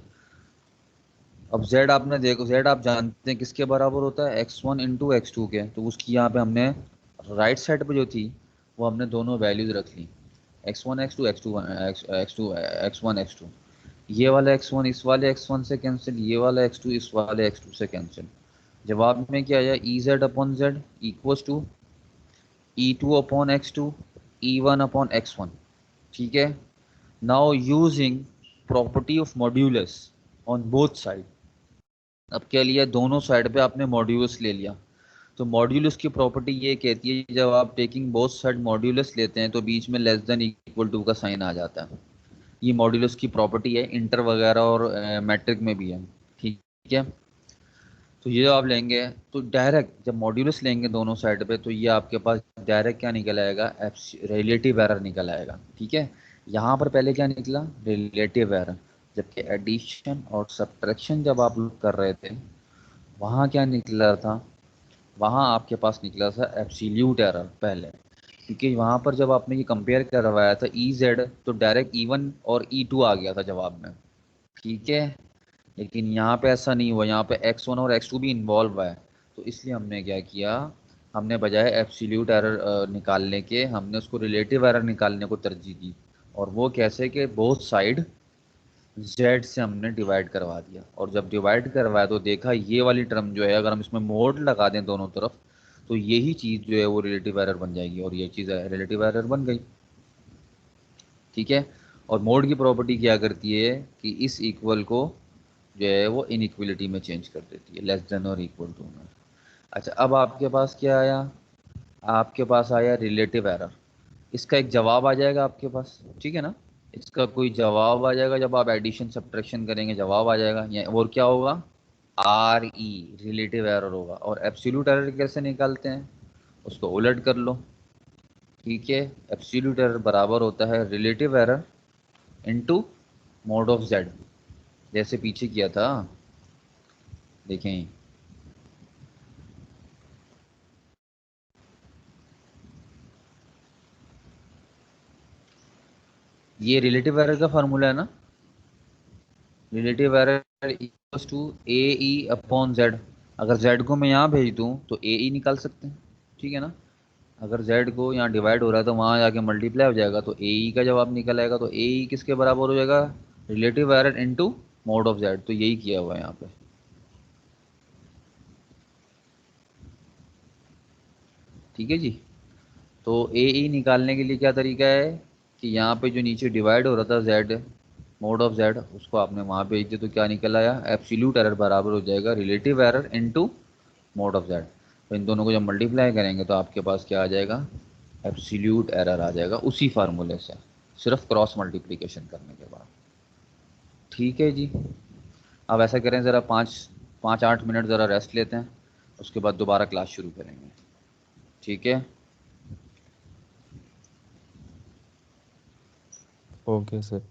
अब z आपने देखो, z आप जानते हैं किसके बराबर होता है, x1 वन इंटू एक्स के। तो उसकी यहाँ पे हमने राइट साइड पे जो थी वो हमने दोनों वैल्यूज रख ली, x1 x2 x2 x2 x1 x2। ये वाला x1 इस वाले x1 से कैंसिल, ये वाला x2 इस वाले x2 से कैंसिल। जवाब में क्या आया, E Z upon Z equals to E2 upon x2 E1 upon x1, ठीक है। Now using property of modulus on both side. अब क्या लिया, दोनों साइड पे आपने मॉड्यूलस ले लिया। तो मॉड्यूलस की प्रॉपर्टी ये कहती है जब आप टेकिंग बोथ साइड मॉड्यूलस लेते हैं तो बीच में लेस देन इक्वल टू का साइन आ जाता है। ये मॉड्यूलस की प्रॉपर्टी है, इंटर वगैरह और मैट्रिक में भी है, ठीक है। तो ये आप लेंगे तो डायरेक्ट जब मॉड्यूलस लेंगे दोनों साइड पे, तो ये आपके पास डायरेक्ट क्या निकल आएगा, रिलेटिव एरर निकल आएगा, ठीक है। यहाँ पर पहले क्या निकला, रिलेटिव एरर। जबकि एडिशन और सब्ट्रैक्शन जब आप लोग कर रहे थे वहाँ क्या निकला था, वहाँ आपके पास निकला था एब्सोल्यूट एरर पहले। क्योंकि वहाँ पर जब आपने ये कंपेयर करवाया था ई जेड, तो डायरेक्ट E1 और E2 आ गया था जवाब में, ठीक है। लेकिन यहाँ पे ऐसा नहीं हुआ, यहाँ पे x1 और x2 भी इन्वॉल्व है। तो इसलिए हमने क्या किया, हमने बजाय एब्सोल्यूट एरर निकालने के हमने उसको रिलेटिव एरर निकालने को तरजीह दी। और वो कैसे कि बोथ साइड z से हमने डिवाइड करवा दिया, और जब डिवाइड करवाया तो देखा ये वाली टर्म जो है अगर हम इसमें मोड लगा दें दोनों तरफ तो यही चीज़ जो है वो रिलेटिव एरर बन जाएगी, और ये चीज़ रिलेटिव एरर बन गई, ठीक है। और मोड की प्रॉपर्टी क्या करती है कि इस इक्वल को जो है वो इनइक्वलिटी में चेंज कर देती है, लेस देन और इक्वल टू में। अच्छा, अब आपके पास क्या आया, आपके पास आया रिलेटिव एरर। इसका एक जवाब आ जाएगा आपके पास, ठीक है ना। इसका कोई जवाब आ जाएगा, जब आप एडिशन सब्ट्रैक्शन करेंगे जवाब आ जाएगा। या और क्या होगा, आर ई रिलेटिव एरर होगा। और एब्सोल्यूट एरर कैसे निकालते हैं, उसको उलट कर लो, ठीक है। एब्सोल्यूट एरर बराबर होता है relative error into mode of Z, जैसे पीछे किया था, देखें। ये रिलेटिव एरर का फार्मूला है ना, relative error equals to A E upon Z. अगर जेड को मैं यहाँ भेज दूँ तो ए ई निकाल सकते हैं, ठीक है ना। अगर जेड को यहाँ डिवाइड हो रहा है तो वहाँ जाके मल्टीप्लाई हो जाएगा, तो ए ई का जवाब निकल आएगा। तो ए ई किसके बराबर हो जाएगा, relative error into mode of Z. तो यही किया हुआ है यहाँ पे, ठीक है जी। तो ए ई निकालने के लिए क्या तरीका है कि यहाँ पे जो नीचे डिवाइड हो रहा था जेड, मोड ऑफ जेड, उसको आपने वहाँ भेज दिया तो क्या निकल आया, एब्सोल्यूट एरर बराबर हो जाएगा relative error into mode of Z. तो इन दोनों को जब मल्टीप्लाई करेंगे तो आपके पास क्या आ जाएगा, एब्सोल्यूट एरर आ जाएगा, उसी फार्मूले से, सिर्फ क्रॉस मल्टीप्लिकेशन करने के बाद। ठीक है जी। अब ऐसा करें, ज़रा 5-8 मिनट ज़रा रेस्ट लेते हैं, उसके बाद दोबारा क्लास शुरू करेंगे, ठीक है। Okay sir.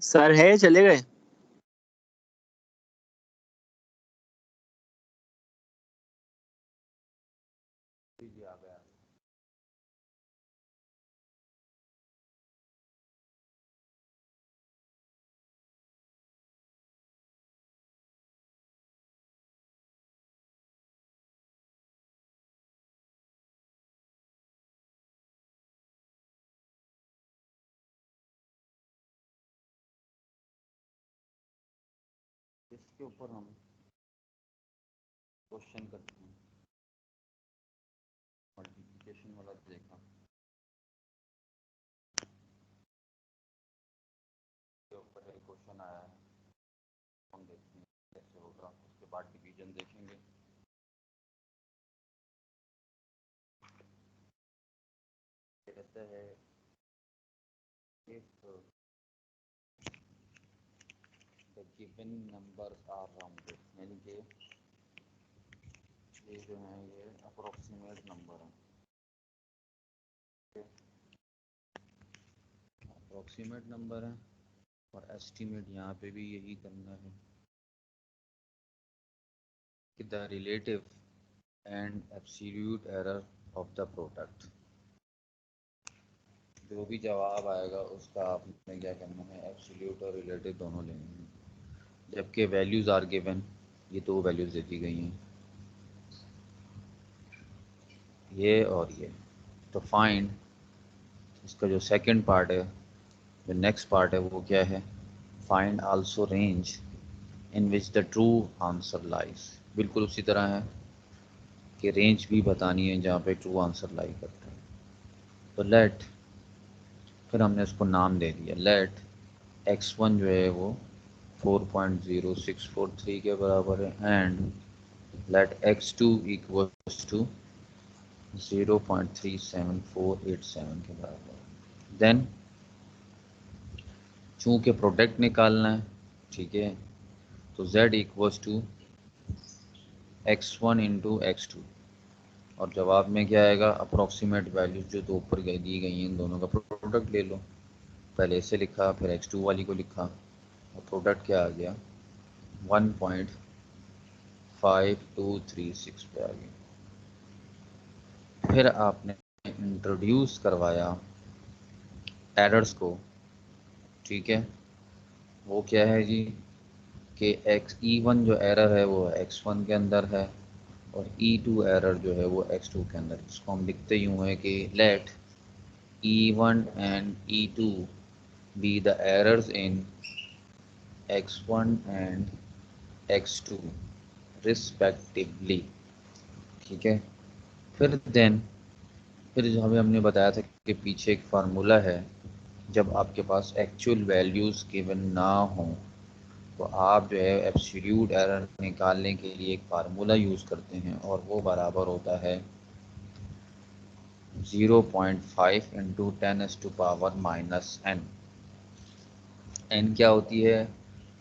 सर है, चले गए? जी आ गया। इसके ऊपर हम क्वेश्चन करते हैं। मल्टीप्लिकेशन वाला देखा, इसके ऊपर एक क्वेश्चन आया है, हम देखते हैं कैसे होगा। उसके बाद डिवीजन देखेंगे। कहते हैं if the given numbers are rounded, यानी कि ये जो है ये अप्रोक्सीमेट नंबर है। अप्रोक्सीमेट नंबर है और एस्टीमेट यहाँ पे भी यही करना है कि the relative and absolute error of the product. जो भी जवाब आएगा उसका आपने क्या करना है, एब्सोल्यूट और रिलेटिव दोनों लेने हैं। जबकि वैल्यूज आर गिवन, ये दो वैल्यूज दे दी गई हैं, ये और ये। तो फाइंड, इसका जो सेकंड पार्ट है, जो नेक्स्ट पार्ट है वो क्या है, find also range in which the true answer lies. बिल्कुल उसी तरह है कि रेंज भी बतानी है जहाँ पे ट्रू आंसर लाई करता है। तो लेट, फिर हमने उसको नाम दे दिया, लेट x1 जो है वो 4.0643 के बराबर है and let x2 equals to 0.37487 के बराबर है। देन चूँकि प्रोडक्ट निकालना है, ठीक है, तो z equals to x1 into x2 और जवाब में क्या आएगा, अप्रॉक्सीमेट वैल्यूज जो दो ऊपर दी गई हैं इन दोनों का प्रोडक्ट ले लो। पहले इसे लिखा, फिर x2 वाली को लिखा और प्रोडक्ट क्या आ गया, 1.5236 पे आ गया। फिर आपने इंट्रोड्यूस करवाया एरर्स को, ठीक है, वो क्या है जी कि E1 जो एरर है वो x1 के अंदर है और E2 एरर जो है वो x2 के अंदर। इसको हम लिखते यूँ है कि let E1 and E2 be the errors in x1 and x2 respectively, ठीक है। फिर जो हमें हमने बताया था कि पीछे एक फार्मूला है, जब आपके पास एक्चुअल वैल्यूज़ गिवन ना हो तो आप जो है एब्सोल्यूट एरर निकालने के लिए एक फार्मूला यूज़ करते हैं और वो बराबर होता है 0.5 इंटू 10⁻⁻n। n क्या होती है,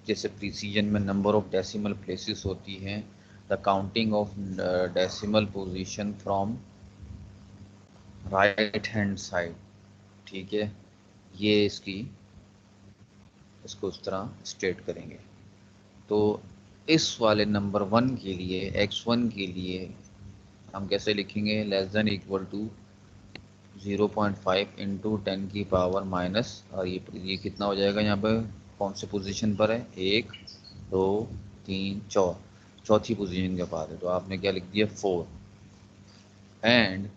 जैसे प्रिसीजन में नंबर ऑफ डेसिमल प्लेसेस होती हैं, the counting of decimal position from right hand side, ठीक है। ये इसको उस तरह स्टेट करेंगे। तो इस वाले नंबर 1 के लिए, x1 के लिए हम कैसे लिखेंगे, less than equal to 0.5 into 10⁻⁻, और ये कितना हो जाएगा, यहाँ पे कौन से पोजीशन पर है, 1 2 3 चौथी पोजीशन के बाद है, तो आपने क्या लिख दिया 4 and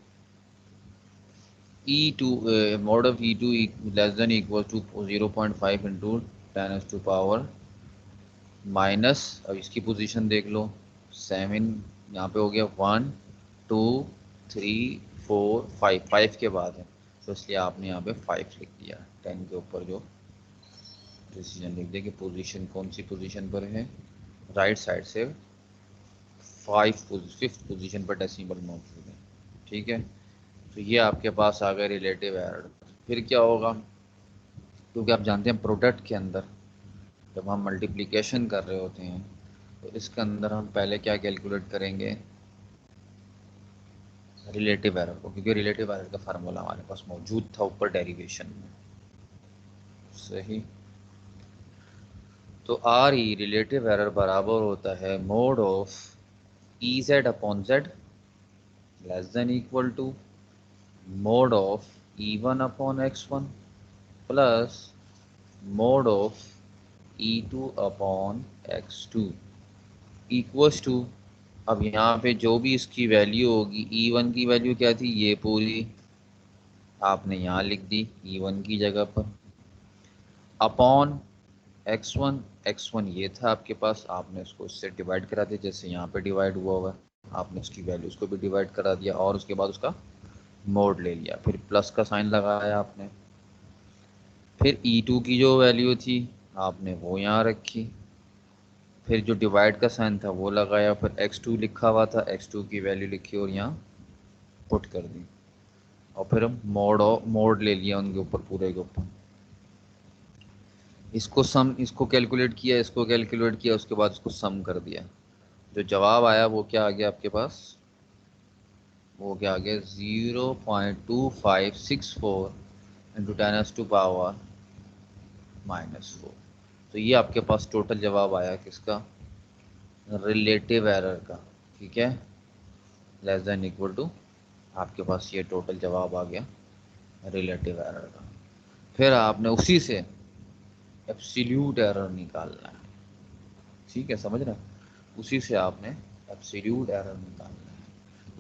E2 mod of E2 less than equal to 0.5 into 10⁻⁻, अब इसकी पोजीशन देख लो, 7 यहाँ पे हो गया, 1 2 3 4 5 के बाद है, तो इसलिए आपने यहाँ पे 5 लिख दिया। 10 के ऊपर जो डिसीजन लिख दिया कि पोजीशन कौन सी पोजीशन पर है, राइट साइड से 5th पोजीशन पर डेसिमल मौजूद है, ठीक है। तो ये आपके पास आ गए रिलेटिव एरर। फिर क्या होगा, क्योंकि आप जानते हैं प्रोडक्ट के अंदर जब हम मल्टीप्लिकेशन कर रहे होते हैं तो इसके अंदर हम पहले क्या कैलकुलेट करेंगे, रिलेटिव एरर को, क्योंकि रिलेटिव एरर का फार्मूला हमारे पास मौजूद था ऊपर डेरिवेशन में, सही। तो आर ई रिलेटिव एरर बराबर होता है mod of E Z upon Z less than equal to mod of E one upon X one plus mod of E two upon X two equals to, अब यहाँ पे जो भी इसकी value होगी, ई वन की वैल्यू क्या थी, ये पूरी आपने यहाँ लिख दी ई वन की जगह पर, अपॉन एक्स वन ये था आपके पास, आपने उसको इससे डिवाइड करा दिया, जैसे यहाँ पे डिवाइड हुआ है, आपने उसकी वैल्यू उसको भी डिवाइड करा दिया और उसके बाद उसका मोड ले लिया, फिर प्लस का साइन लगाया आपने, फिर E2 की जो वैल्यू थी आपने वो यहाँ रखी, फिर जो डिवाइड का साइन था वो लगाया, फिर x2 लिखा हुआ था, x2 की वैल्यू लिखी और यहाँ पुट कर दी, और फिर हम मोड ले लिया उनके ऊपर, पूरे के ऊपर, इसको कैलकुलेट किया, इसको कैलकुलेट किया, उसके बाद इसको सम कर दिया, जो जवाब आया वो क्या आ गया आपके पास, वो क्या आ गया 0.2564 इंटू 10⁻⁴ -4। तो ये आपके पास टोटल जवाब आया किसका, रिलेटिव एरर का, ठीक है, लेस देन इक्वल टू, आपके पास ये टोटल जवाब आ गया रिलेटिव एरर का। फिर आपने उसी से एब्सोल्यूट एरर निकालना है, ठीक है, समझ रहे हैं, उसी से आपने एब्सोल्यूट एरर निकालना है।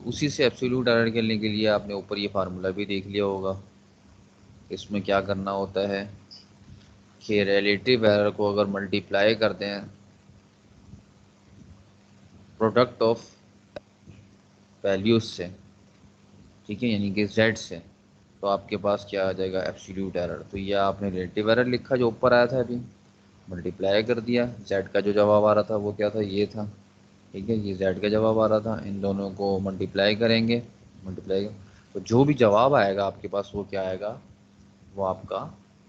उसी से एब्सोल्यूट एरर निकालने के लिए आपने ऊपर ये फार्मूला भी देख लिया होगा, इसमें क्या करना होता है कि रिलेटिव एरर को अगर मल्टीप्लाई करते हैं प्रोडक्ट ऑफ वैल्यूज से, ठीक है, यानी कि z से, तो आपके पास क्या आ जाएगा एब्सोल्यूट एरर। तो ये आपने रिलेटिव एरर लिखा जो ऊपर आया था, अभी मल्टीप्लाई कर दिया, z का जो जवाब आ रहा था वो क्या था, ये था, ठीक है, ये z का जवाब आ रहा था, इन दोनों को मल्टीप्लाई करेंगे, मल्टीप्लाई, तो जो भी जवाब आएगा आपके पास वो क्या आएगा, वो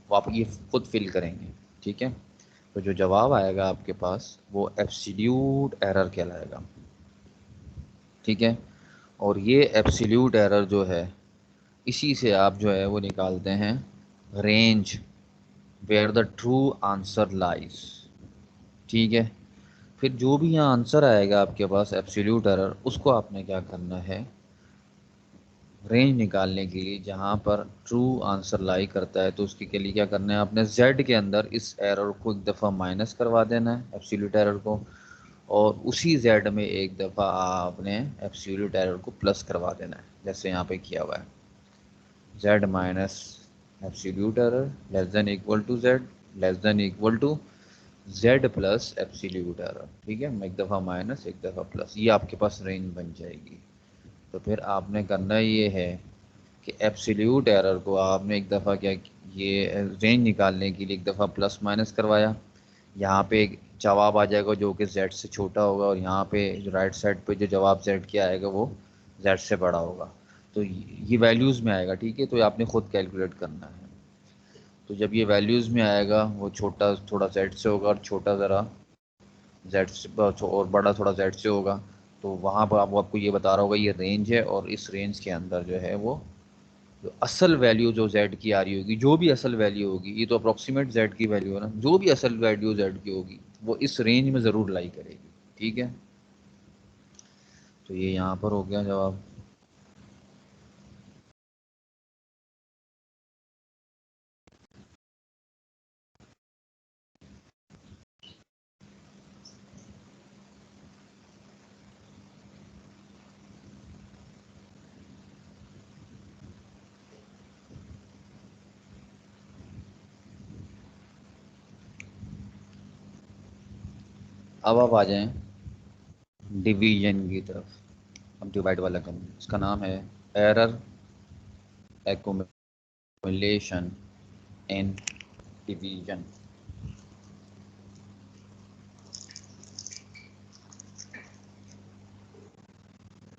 आप ये खुद फिल करेंगे, ठीक है। तो जो जवाब आएगा आपके पास वो एब्सोल्यूट एरर कहलाएगा, ठीक है। और ये एब्सोल्यूट एरर जो है, इसी से आप जो है वो निकालते हैं range where the true answer lies, ठीक है। फिर जो भी यहाँ आंसर आएगा आपके पास एब्सोल्यूट एरर, उसको आपने क्या करना है, रेंज निकालने के लिए जहाँ पर ट्रू आंसर लाई करता है, तो उसके लिए क्या करना है, आपने z के अंदर इस एरर को एक दफ़ा माइनस करवा देना है, एब्सोल्यूट एरर को, और उसी z में एक दफ़ा आपने एब्सोल्यूट एरर को प्लस करवा देना है, जैसे यहाँ पे किया हुआ है, z minus absolute error less than equal to z less than equal to z plus absolute error, ठीक है, एक दफ़ा माइनस एक दफ़ा प्लस, ये आपके पास रेंज बन जाएगी। तो फिर आपने करना ये है कि एब्सोल्यूट एरर को आपने एक दफ़ा क्या, ये रेंज निकालने के लिए एक दफ़ा प्लस माइनस करवाया, यहाँ पे एक जवाब आ जाएगा जो कि z से छोटा होगा, और यहाँ पे जो राइट साइड पे जो जवाब z के आएगा वो z से बड़ा होगा, तो ये वैल्यूज़ में आएगा, ठीक है। तो ये आपने खुद कैलकुलेट करना है। तो जब ये वैल्यूज़ में आएगा वो छोटा थोड़ा z से होगा और छोटा ज़रा z से और बड़ा थोड़ा z से होगा, तो वहाँ पर आपको ये बता रहा होगा ये रेंज है, और इस रेंज के अंदर जो है वो जो असल वैल्यू जो z की आ रही होगी, जो भी असल वैल्यू होगी, ये तो अप्रोक्सीमेट z की वैल्यू है ना, जो भी असल वैल्यू z की होगी वो इस रेंज में ज़रूर लाई करेगी, ठीक है। तो ये यहाँ पर हो गया जवाब। अब आप आ जाएं डिवीजन की तरफ, हम डिवाइड वाला करेंगे, इसका नाम है एरर एक्युमुलेशन इन डिवीजन।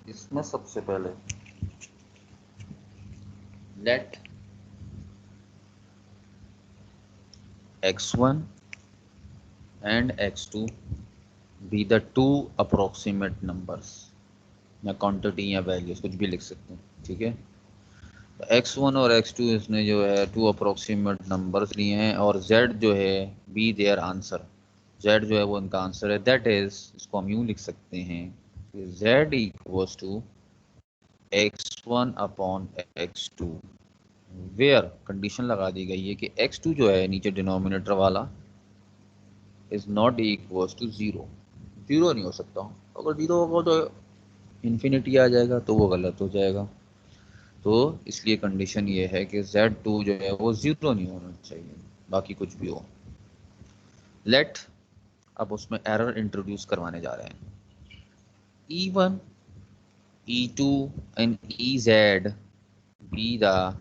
इसमें सबसे पहले let x1 and x2 be the two approximate numbers, या क्वांटिटी या वैल्यूज कुछ भी लिख सकते हैं, ठीक है। तो x1 और x2 इसने जो है टू अप्रोक्सीमेट नंबर्स लिए हैं, और z जो है बी देयर आंसर, z जो है वो उनका आंसर है। दैट इज, इसको हम यूं लिख सकते हैं कि z equals to x1 upon x2, where condition लगा दी गई है कि x2 जो है नीचे डिनोमिनेटर वाला is not equals to zero, zero नहीं हो सकता। अगर जीरो होगा तो इन्फिनिटी आ जाएगा, तो वो गलत हो जाएगा। तो इसलिए कंडीशन ये है कि z2 जो है वो जीरो नहीं होना चाहिए, बाकी कुछ भी हो। लेट, अब उसमें एरर इंट्रोड्यूस करवाने जा रहे हैं। E1, E2 and EZ be the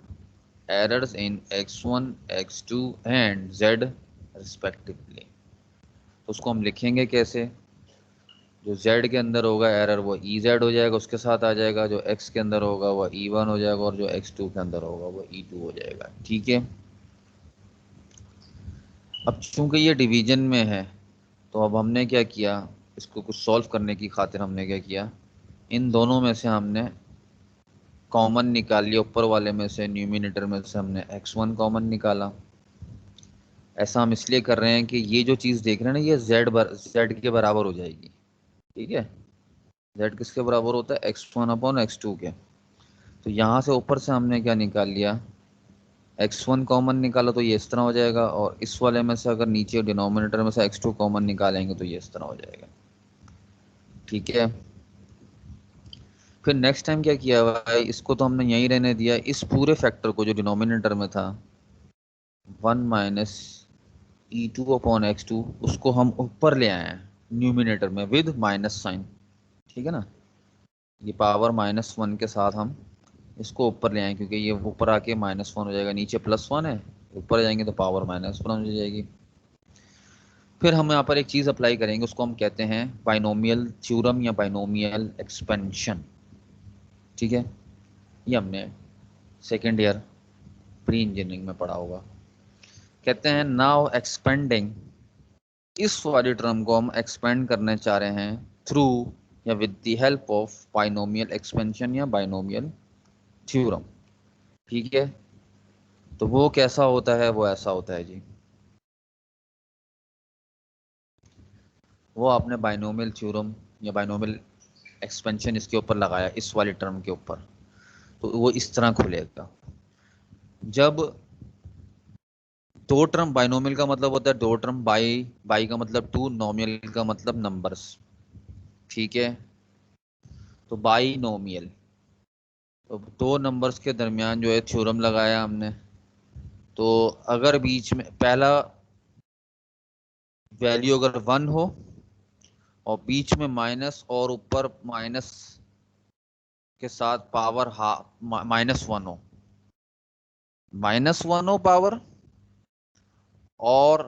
errors in x1, x2 and z respectively। तो उसको हम लिखेंगे कैसे? जो z के अंदर होगा एरर वो EZ हो जाएगा, उसके साथ आ जाएगा। जो x के अंदर होगा वो E1 हो जाएगा, और जो x2 के अंदर होगा वो E2 हो जाएगा। ठीक है। अब चूंकि ये डिवीजन में है, तो अब हमने क्या किया, इसको कुछ सॉल्व करने की खातिर हमने क्या किया, इन दोनों में से हमने कॉमन निकाल लिया। ऊपर वाले में से, न्यूमिनेटर में से हमने x1 कॉमन निकाला। ऐसा हम इसलिए कर रहे हैं कि ये जो चीज़ देख रहे हैं ना, ये z के बराबर हो जाएगी। ठीक है, z किसके बराबर होता है? x1 अपॉन x2 के। तो यहाँ से ऊपर से हमने क्या निकाल लिया, x1 कॉमन निकाला, तो ये इस तरह हो जाएगा। और इस वाले में से अगर नीचे डिनोमिनेटर में से x2 कॉमन निकालेंगे तो ये इस तरह हो जाएगा। ठीक है। फिर नेक्स्ट टाइम क्या किया भाई, इसको तो हमने यहीं रहने दिया। इस पूरे फैक्टर को जो डिनोमिनेटर में था 1 माइनस E2 अपॉन x2, उसको हम ऊपर ले आए हैं न्यूमिनेटर में विद माइनस साइन। ठीक है ना, ये पावर -1 के साथ हम इसको ऊपर ले आए, क्योंकि ये ऊपर आके -1 हो जाएगा, नीचे +1 है, ऊपर जाएंगे तो पावर -1 हो जाएगी। फिर हम यहाँ पर एक चीज़ अप्लाई करेंगे, उसको हम कहते हैं बाइनोमियल थ्योरम या बाइनोमियल एक्सपेंशन। ठीक है, ये हमने सेकेंड ईयर प्री इंजीनियरिंग में पढ़ा होगा। कहते हैं नाउ एक्सपेंडिंग, इस वाली टर्म को हम एक्सपेंड करने चाह रहे हैं थ्रू या with the help of binomial expansion या बाइनोमियल थ्योरम। ठीक है, तो वो कैसा होता है? वो ऐसा होता है जी, वो आपने बाइनोमियल थ्योरम या बाइनोमियल एक्सपेंशन इसके ऊपर लगाया, इस वाली टर्म के ऊपर, तो वो इस तरह खुलेगा। जब दो टर्म, बाइनोमियल का मतलब होता है दो टर्म, बाई का मतलब टू, नोमियल का मतलब नंबर्स। ठीक है, तो बाइनोमियल, तो दो नंबर्स के दरमियान जो है थ्योरम लगाया हमने। तो अगर बीच में पहला वैल्यू अगर 1 हो और बीच में माइनस और ऊपर माइनस के साथ पावर -1 हो, -1 हो पावर, और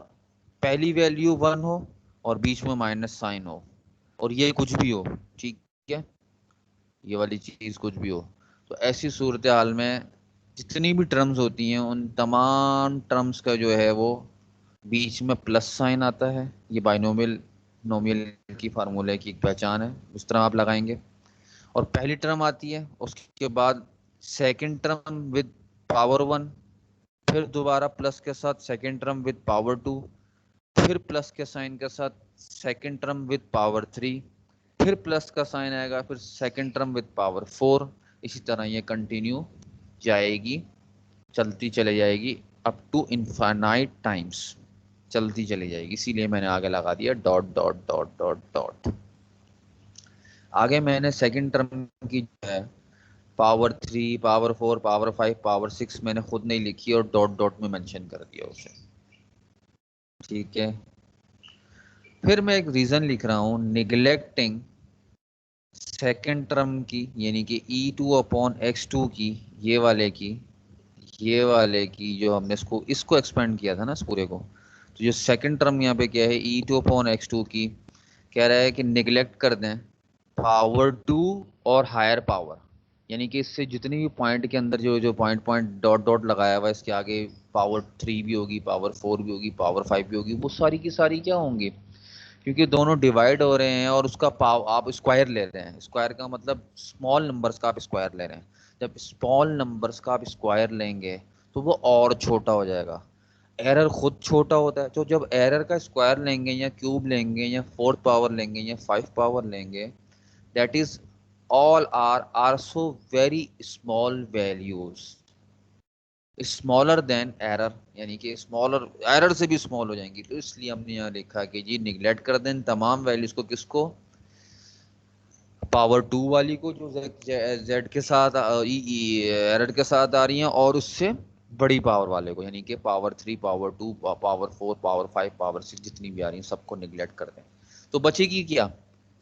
पहली वैल्यू 1 हो और बीच में माइनस साइन हो, और ये कुछ भी हो। ठीक है, ये वाली चीज कुछ भी हो, तो ऐसी सूरत हाल में जितनी भी टर्म्स होती हैं उन तमाम टर्म्स का जो है वो बीच में प्लस साइन आता है। ये बाइनोमियल नोमियल की फार्मूले की एक पहचान है, उस तरह आप लगाएंगे। और पहली टर्म आती है, उसके बाद सेकंड टर्म विद पावर 1, फिर दोबारा प्लस के साथ सेकंड टर्म विद पावर 2, फिर प्लस के साइन के साथ सेकंड टर्म विद पावर 3, फिर प्लस का साइन आएगा, फिर सेकंड टर्म विद पावर 4। इसी तरह ये कंटिन्यू जाएगी, चलती चली जाएगी अप टू इनफाइनाइट टाइम्स, चलती चली जाएगी। इसीलिए मैंने आगे लगा दिया dot dot dot dot dot. आगे मैंने सेकंड टर्म की जो है पावर 3, पावर 4, पावर 5, पावर 6 मैंने खुद नहीं लिखी और डॉट डॉट में मेंशन कर दिया उसे। ठीक है, फिर मैं एक रीजन लिख रहा हूं, निगलेक्टिंग सेकेंड टर्म की, यानी कि E2 अपॉन x2 की, ये वाले की जो हमने इसको एक्सपेंड किया था ना इस पूरे को। तो जो सेकंड टर्म यहाँ पे क्या है, E2 अपॉन x2 की, कह रहा है कि निगलेक्ट कर दें पावर 2 और हायर पावर, यानी कि इससे जितनी भी पॉइंट के अंदर जो जो पॉइंट पॉइंट डॉट डॉट लगाया हुआ है, इसके आगे पावर 3 भी होगी, पावर 4 भी होगी, पावर 5 भी होगी, वो सारी की सारी क्या होंगी, क्योंकि दोनों डिवाइड हो रहे हैं और उसका आप स्क्वायर ले रहे हैं। स्क्वायर का मतलब स्मॉल नंबर्स का आप स्क्वायर ले रहे हैं। जब स्मॉल नंबर्स का आप स्क्वायर लेंगे तो वो और छोटा हो जाएगा। एरर खुद छोटा होता है, तो जब एरर का स्क्वायर लेंगे या क्यूब लेंगे या फोर्थ पावर लेंगे या 5 पावर लेंगे, that is all are also very small values, smaller than error, यानी कि स्मॉलर एरर से भी स्मॉल हो जाएंगी। तो इसलिए हमने यहाँ लिखा कि जी निगलेक्ट कर दें तमाम वैल्यूज को, किसको, पावर 2 वाली को जो जेड के साथ एरर के साथ आ रही हैं, और उससे बड़ी पावर वाले को, यानी कि power 3, power 2, power 4, power 5, power 6 जितनी भी आ रही हैं सबको निगलेक्ट कर दें। तो बचेगी क्या,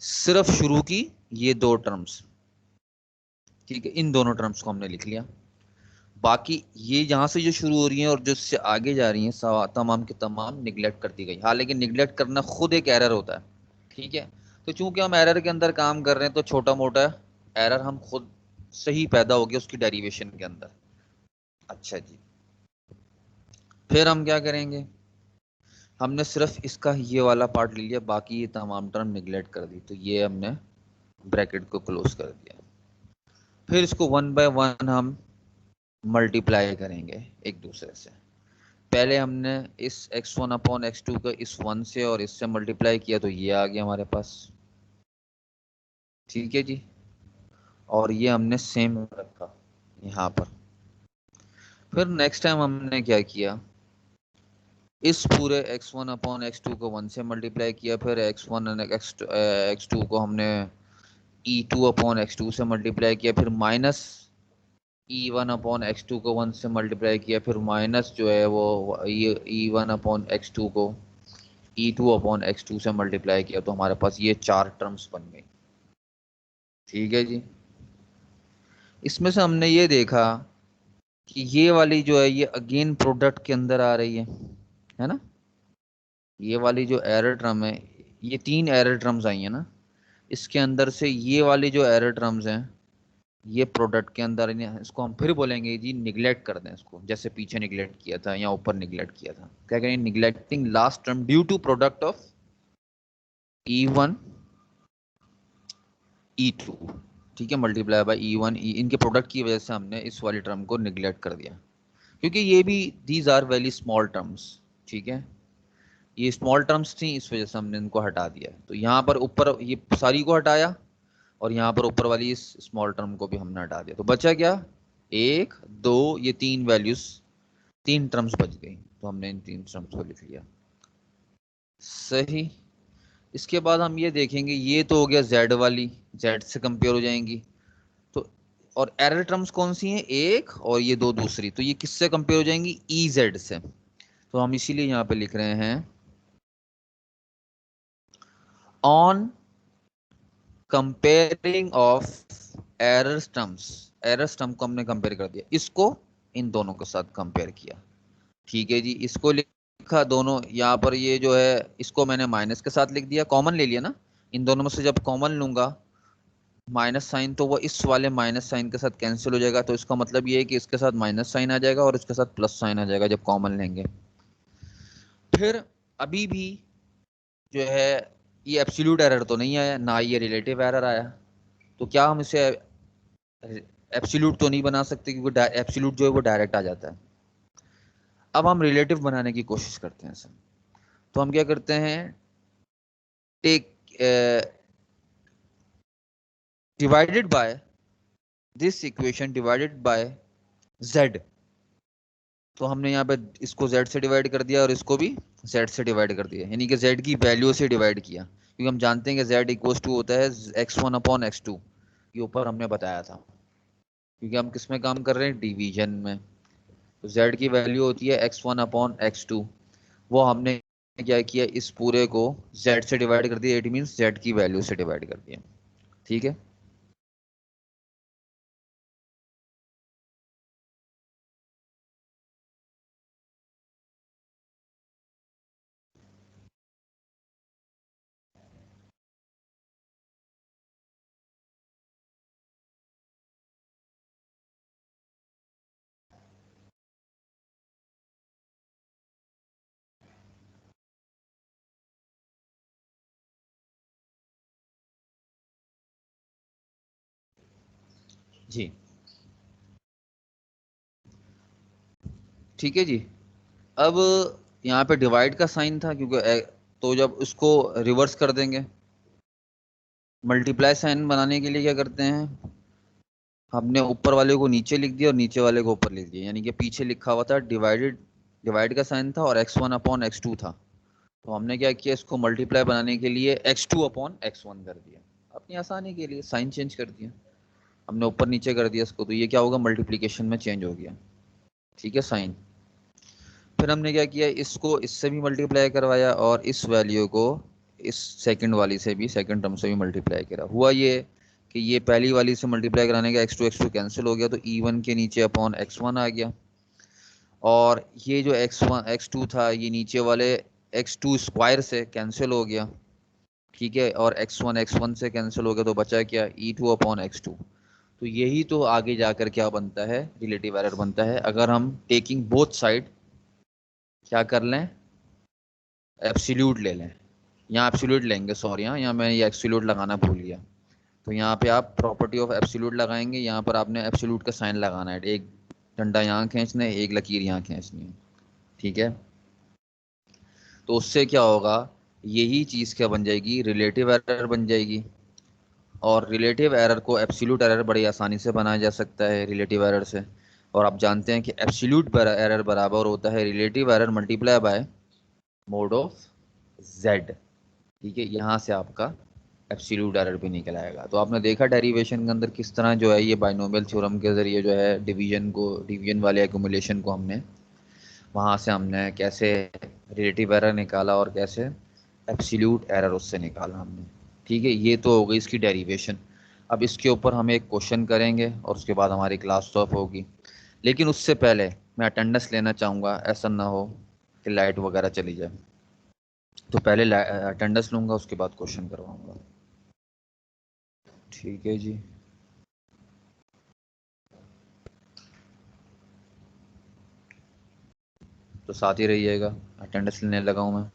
सिर्फ शुरू की ये दो टर्म्स, ठीक है, इन दोनों टर्म्स को हमने लिख लिया। बाकी ये यहाँ से जो शुरू हो रही है और जो इससे आगे जा रही हैं तमाम के तमाम निगलेक्ट कर दी गई। हाँ, लेकिन निगलेक्ट करना खुद एक एरर होता है, ठीक है। तो चूंकि हम एरर के अंदर काम कर रहे हैं, तो छोटा मोटा एरर हम खुद से ही पैदा हो गया उसकी डेरिवेशन के अंदर। अच्छा जी, फिर हम क्या करेंगे, हमने सिर्फ इसका ये वाला पार्ट ले लिया, बाकी ये तमाम टर्म निगलेक्ट कर दी, तो ये हमने ब्रैकेट को क्लोज कर दिया। फिर इसको 1 बाय 1 हम मल्टीप्लाई करेंगे एक दूसरे से। पहले हमने इस x1 अपॉन x2 को इस 1 से और इससे मल्टीप्लाई किया, तो ये आ गया हमारे पास, ठीक है जी। और ये हमने सेम रखा यहाँ पर। फिर नेक्स्ट टाइम हमने क्या किया, इस पूरे x1 अपॉन x2 को 1 से मल्टीप्लाई किया, फिर x1 और x2 को हमने e2 अपॉन x2 से मल्टीप्लाई किया, फिर माइनस e1 अपॉन x2 को 1 से मल्टीप्लाई किया, फिर माइनस जो है वो e1 अपॉन x2 को e2 अपॉन x2 से मल्टीप्लाई किया, तो हमारे पास ये 4 टर्म्स बन गई, ठीक है जी। इसमें से हमने ये देखा कि ये वाली जो है ये अगेन प्रोडक्ट के अंदर आ रही है ना। ये वाली जो एरर टर्म है, ये 3 एरर टर्म्स आई है ना, इसके अंदर से ये वाली जो एरर टर्म्स हैं ये प्रोडक्ट के अंदर, इसको हम फिर बोलेंगे जी निगलेक्ट कर दें इसको, जैसे पीछे निगलेक्ट किया था या ऊपर निगलेक्ट किया था। क्या करेंगे, neglecting last term due to product of E1 E2, ठीक है, मल्टीप्लाई बाय E1 इनके प्रोडक्ट की वजह से हमने इस वाली टर्म को निगलेक्ट कर दिया, क्योंकि ये भी these are very small terms, ठीक है, ये स्मॉल टर्म्स थी, इस वजह से हमने इनको हटा दिया। तो यहाँ पर ऊपर ये सारी को हटाया, और यहाँ पर ऊपर वाली इस स्मॉल टर्म को भी हमने हटा दिया, तो बचा क्या, 1 2, ये 3 वैल्यूज, 3 टर्म्स बच गई, तो हमने इन 3 टर्म्स को लिख लिया, सही। इसके बाद हम ये देखेंगे, ये तो हो गया जेड वाली, जेड से कंपेयर हो जाएंगी, तो और एरर टर्म्स कौन सी हैं, एक, और ये दो दूसरी, तो ये किससे कंपेयर हो जाएंगी, ई जेड से। तो हम इसीलिए यहाँ पे लिख रहे हैं on comparing of error terms, error term को हमने कंपेयर कर दिया, इसको इन दोनों के साथ कंपेयर किया, ठीक है जी। इसको लिखा दोनों, यहाँ पर ये जो है इसको मैंने माइनस के साथ लिख दिया, कॉमन ले लिया ना, इन दोनों में से जब कॉमन लूंगा माइनस साइन, तो वो इस वाले माइनस साइन के साथ कैंसिल हो जाएगा, तो इसका मतलब ये है कि इसके साथ माइनस साइन आ जाएगा और इसके साथ प्लस साइन आ जाएगा जब कॉमन लेंगे। फिर अभी भी जो है ये एब्सोल्यूट एरर तो नहीं आया ना, ये रिलेटिव एरर आया, तो क्या हम इसे एब्सोल्यूट तो नहीं बना सकते, क्योंकि एब्सोल्यूट जो है वो डायरेक्ट आ जाता है। अब हम रिलेटिव बनाने की कोशिश करते हैं सर। तो हम क्या करते हैं, take divided by this equation divided by z, तो हमने यहाँ पे इसको z से डिवाइड कर दिया और इसको भी z से डिवाइड कर दिया, यानी कि z की वैल्यू से डिवाइड किया, क्योंकि हम जानते हैं कि z इक्वल्स टू होता है x1 अपॉन x2, ये ऊपर हमने बताया था, क्योंकि हम किस में काम कर रहे हैं, डिवीजन में। तो z की वैल्यू होती है x1 अपॉन x2, वो हमने क्या किया, इस पूरे को z से डिवाइड कर दिया, इट मीन्स z की वैल्यू से डिवाइड कर दिया, ठीक है। जी ठीक है जी। अब यहाँ पे डिवाइड का साइन था क्योंकि तो जब उसको रिवर्स कर देंगे, मल्टीप्लाई साइन बनाने के लिए क्या करते हैं, हमने ऊपर वाले को नीचे लिख दिया और नीचे वाले को ऊपर लिख दिया, यानी कि पीछे लिखा हुआ था डिवाइड का साइन था और x1/x2 था, तो हमने क्या किया, इसको मल्टीप्लाई बनाने के लिए x2/x1 कर दिया, अपनी आसानी के लिए साइन चेंज कर दिया, हमने ऊपर नीचे कर दिया इसको, तो ये क्या होगा, मल्टीप्लीकेशन में चेंज हो गया, ठीक है, साइन। फिर हमने क्या किया, इसको इससे भी मल्टीप्लाई करवाया और इस वैल्यू को इस सेकंड वाली से भी, सेकंड टर्म से भी मल्टीप्लाई करा। हुआ ये कि ये पहली वाली से मल्टीप्लाई कराने का x2 कैंसिल हो गया, तो e1 के नीचे अपॉन x1 आ गया, और ये जो x2 था ये नीचे वाले x2 स्क्वायर से कैंसिल हो गया, ठीक है, और x1 से कैंसिल हो गया, तो बचा क्या, e2/x2। तो यही तो आगे जाकर क्या बनता है, रिलेटिव एरर बनता है, अगर हम टेकिंग बोथ साइड क्या कर लें, एब्सोल्यूट ले लें, यहाँ एब्सोल्यूट लेंगे, सॉरी यहाँ मैं ये एब्सोल्यूट लगाना भूल गया, तो यहाँ पे आप प्रॉपर्टी ऑफ एब्सोल्यूट लगाएंगे, यहाँ पर आपने एब्सोल्यूट का साइन लगाना है, एक डंडा यहाँ खींचना है, एक लकीर यहाँ खींचनी है, ठीक है। तो उससे क्या होगा, यही चीज़ क्या बन जाएगी, रिलेटिव एरर बन जाएगी, और रिलेटिव एरर को एब्सोल्यूट एरर बड़ी आसानी से बनाया जा सकता है रिलेटिव एरर से, और आप जानते हैं कि एब्सोल्यूट एरर बराबर होता है relative error multiply by mode of Z, ठीक है, यहाँ से आपका एब्सोल्यूट एरर भी निकल आएगा। तो आपने देखा डेरिवेशन के अंदर किस तरह जो है ये बाइनोमियल थ्योरम के जरिए जो है डिवीजन वाले एक्यूमुलेशन को हमने वहाँ से हमने कैसे रिलेटिव एरर निकाला और कैसे एब्सोल्यूट एरर उससे निकाला हमने, ठीक है। ये तो हो गई इसकी डेरिवेशन। अब इसके ऊपर हम एक क्वेश्चन करेंगे और उसके बाद हमारी क्लास स्टॉप होगी, लेकिन उससे पहले मैं अटेंडेंस लेना चाहूँगा, ऐसा ना हो कि लाइट वगैरह चली जाए, तो पहले अटेंडेंस लूँगा उसके बाद क्वेश्चन करवाऊँगा, ठीक है जी। तो साथ ही रहिएगा, अटेंडेंस लेने लगा हूँ मैं।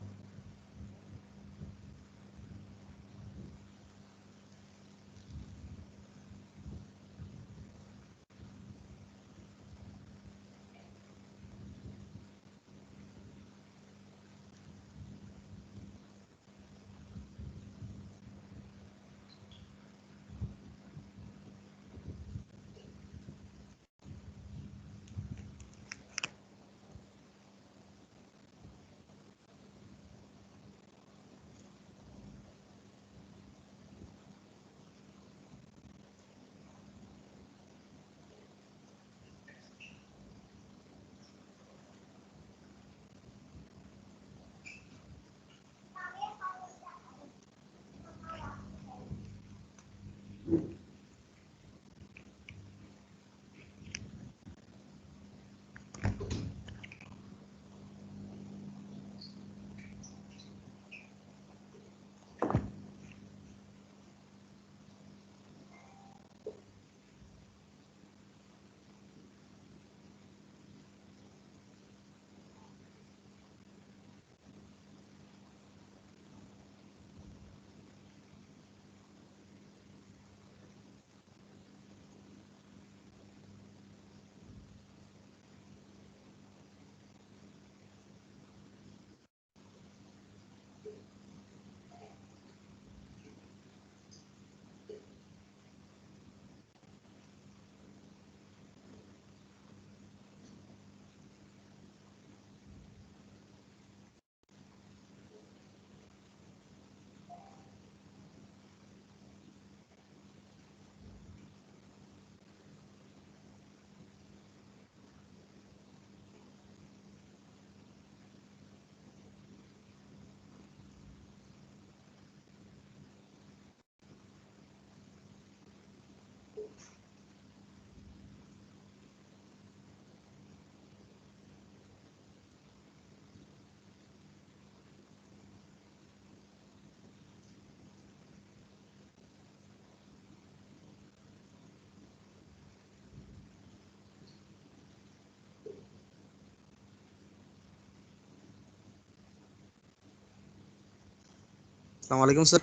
अस्सलाम वालेकुम सर।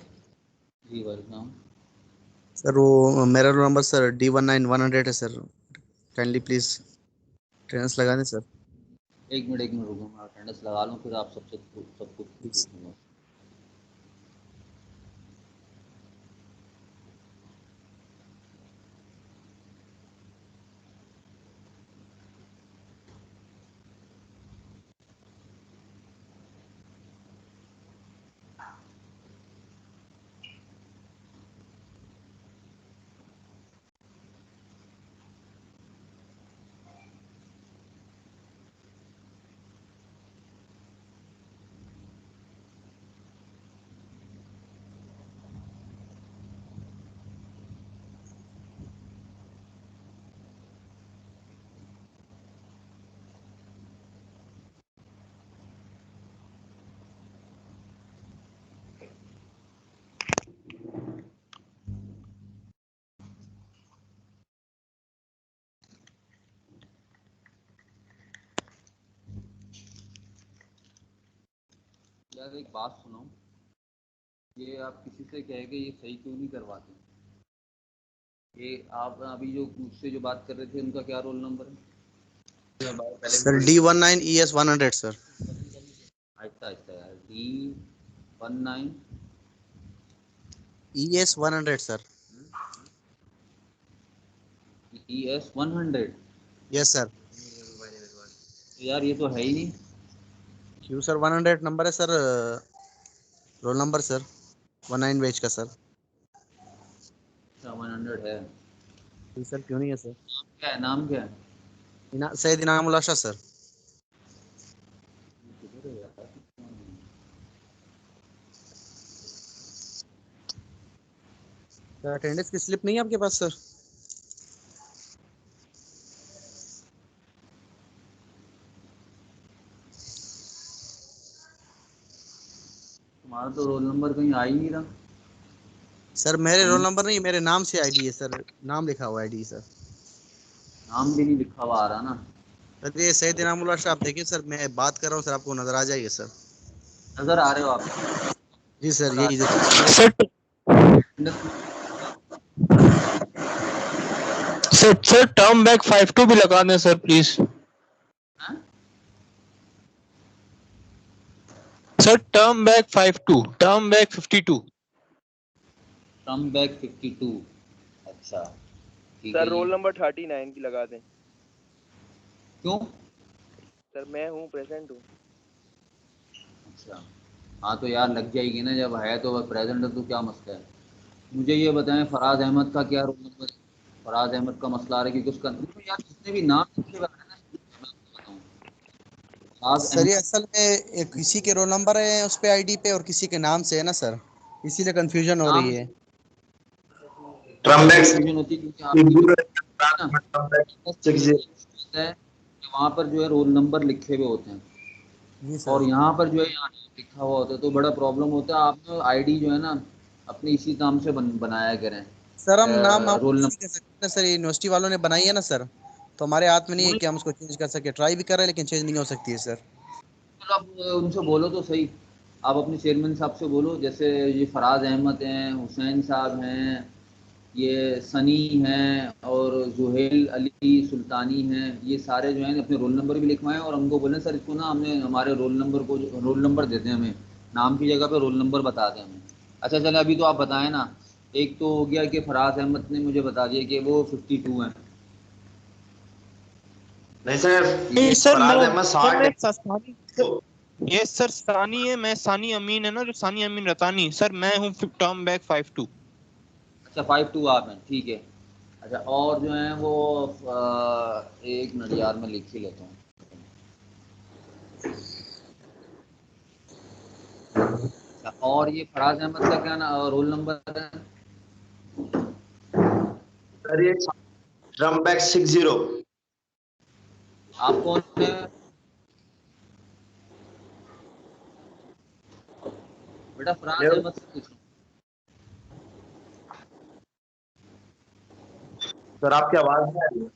जी वेलकम। सर वो मेरा रोल नंबर सर D19-100 है सर, काइंडली प्लीज अटेंडेंस लगा दें सर। एक मिनट रुको, मैं अटेंडेंस लगा लूँ, फिर आप सबसे सब कुछ पूछूंगा। यार एक बात सुनो, ये आप किसी से कह के ये सही क्यों नहीं करवाते? ये आप अभी जो मुझसे जो बात कर रहे थे, उनका क्या रोल नंबर है? Sir D19ES100 sir. Aahista Aahista यार, D19 ES100 sir. ES100। Yes sir. यार ये तो है ही नहीं। क्यों सर? 100 नंबर है sir, roll number sir, 19 batch का सर। 100 है। जी सर, क्यों नहीं है सर? क्या है, नाम क्या है? सैयद इनामुल आशा सर। किधर है यार? सर अटेंडेंस की स्लिप नहीं है आपके पास सर? तुम्हारा तो रोल नंबर कहीं आ ही नहीं रहा। सर मेरे रोल नंबर नहीं, मेरे नाम से आईडी है सर, नाम लिखा हुआ आईडी सर। नाम भी नहीं लिखा हुआ आ रहा ना। सर ये सैयद इनामुल आशा, आप देखिए सर, मैं बात कर रहा हूँ सर, आपको नजर आ जाएगा सर। नजर आ रहे हो आप? जी सर, नजर आ यही देखिए। सर सर टर्म बैक 52 भी लगा दें सर प्लीज। हैं? Sir term back 52, term back 52। Come back 52। अच्छा ठीक है सर जी। रोल नंबर 39 की लगा दें। क्यों? सर मैं हूँ, प्रेजेंट हूँ। अच्छा हाँ तो यार लग जाएगी ना, जब है तो प्रेजेंट है तो क्या मसला है। मुझे ये बताएं, फराज अहमद का क्या रोल नंबर है? फराज अहमद का मसला आ रहा है क्योंकि उसका यार जितने भी नाम लिखे हुए हैं ना, मैं आपको बताऊं, फराज सर ये अहमद असल में किसी के रोल नंबर है उस पे आईडी पे, और किसी के नाम से है ना सर, इसीलिए कंफ्यूजन हो रही नाम है। कंफ्यूजन होती है क्योंकि आपकी जो है ना, है कि वहाँ पर जो है रोल नंबर लिखे हुए होते हैं जी और सर। यहाँ पर जो है यहाँ लिखा हुआ होता है, तो बड़ा प्रॉब्लम होता है। आप आईडी जो है ना अपने इसी नाम से बनाया करें। सर हम नाम आप रोल नहीं नंबर कर सकते ना सर, ये यूनिवर्सिटी वालों ने बनाई है ना सर, तो हमारे हाथ में नहीं है कि हम उसको चेंज कर सके। ट्राई भी कर रहे हैं लेकिन चेंज नहीं हो सकती है सर। चलो आप उनसे बोलो तो सही। आप अपने चेयरमैन साहब से बोलो, जैसे ये फराज अहमद हैं, हुसैन साहब हैं, ये सनी हैं और जुहेल अली सुल्तानी हैं, ये सारे जो हैं अपने रोल नंबर भी लिखवाएं और हमको बोलें सर इसको ना हमने हमारे रोल नंबर को रोल नंबर देते हैं, हमें नाम की जगह पे रोल नंबर बता दें हमें। अच्छा चले अभी तो आप बताएं ना। एक तो हो गया कि फराज अहमद ने मुझे बता दिया कि वो 52 हैं। नहीं सर, ठीक है। सर फराज मैं अहमद सर 60 मैं है। सानी ये सर सानी है, मैं सानी अमीन है ना, जो सानी अमीन रतानी सर, मैं हूँ टर्म बैक 52। अच्छा 52 आप हैं, ठीक है। अच्छा और जो है वो एक मिनट यार मैं लिख ही लेता हूँ। अच्छा, और ये फराज अहमद का क्या ना रोल नंबर है? सर ये ड्रम बैक 60। आप कौन है? बेटा फराज अहमद से पूछ रहा सर आपकी आवाज नहीं आ रही है। हूँ।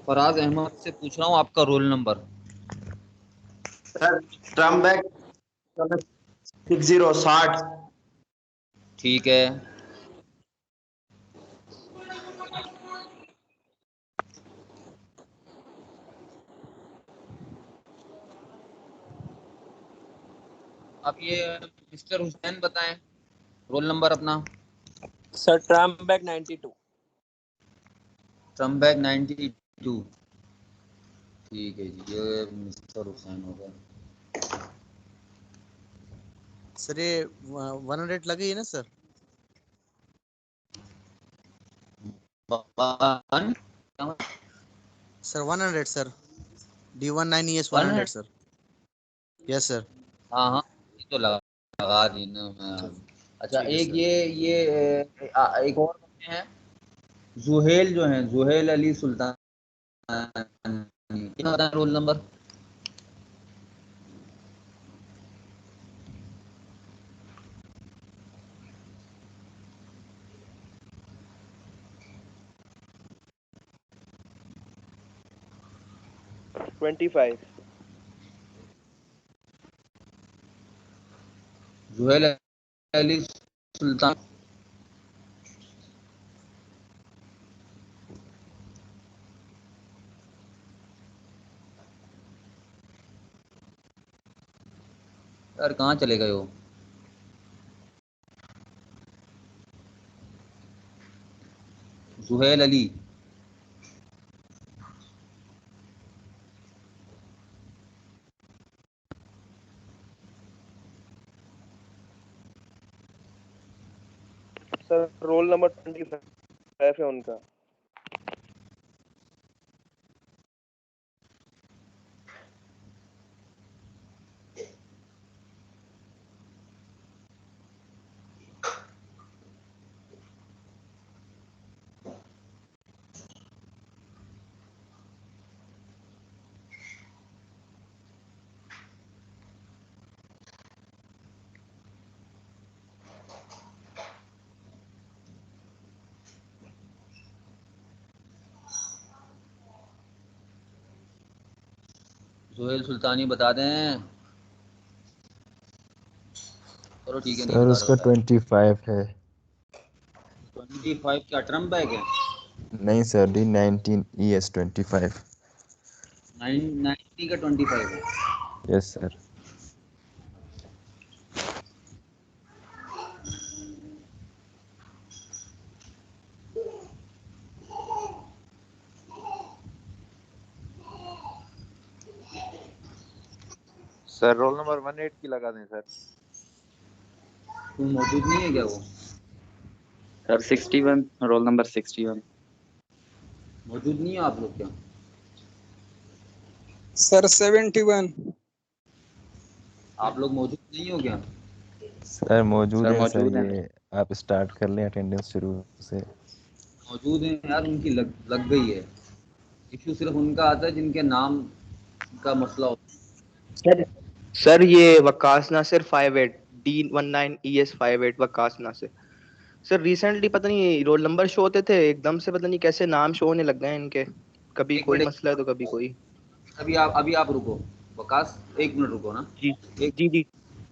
फराज अहमद से पूछ रहा हूँ आपका roll number. Sir drum back 60। ठीक है। अब ये मिस्टर हुसैन बताएं रोल नंबर अपना। सर ट्रम्बैक 92। ट्रम्बैक 92। ठीक है जी, ये मिस्टर हुसैन हो गया। सर ये 100 लगी है ना sir? Sir 100 sir, D19ES 100 sir. Yes sir. हाँ हाँ, ये तो लगा दी ना मैं। अच्छा ठीक है एक सर। ये एक और बंदे हैं जुहेल, जो हैं जुहेल अली सुल्तान, क्या बताएं रोल नंबर? जुहेल अली सुल्तान। यार कहाँ चले गए हो? जुहेल अली। सर रोल नंबर 25 है उनका। जुहेल सुल्तानी बता दें। चलो ठीक है, नहीं सर बता उसका रहा। 25 है। 25 क्या ट्रम्प बैग है? नहीं सर, D19ES 25। 90 का 25 है। Yes sir. Sir roll number 18 की लगा दें सर। तू मौजूद नहीं है क्या वो? Sir 61, roll number 61। मौजूद नहीं है आप लोग क्या? सर 71। आप लोग मौजूद नहीं हो क्या? सर मौजूद सर है सर, मौजूद हैं। ये आप स्टार्ट कर लें अटेंडेंस शुरू से। मौजूद हैं यार, उनकी लग गई है। इशू सिर्फ उनका आता है जिनके नाम का मसला होता सर सर ये Waqas Nasir 58 D19ES 58 Waqas Nasir. Sir recently पता नहीं रोल नंबर शो होते थे, एकदम से पता नहीं कैसे नाम शो होने लग गए हैं इनके। कभी है। एक कोई मिनट, मसला है तो कभी कोई। अभी आप रुको। वकास एक मिनट रुको ना। जी एक जी जी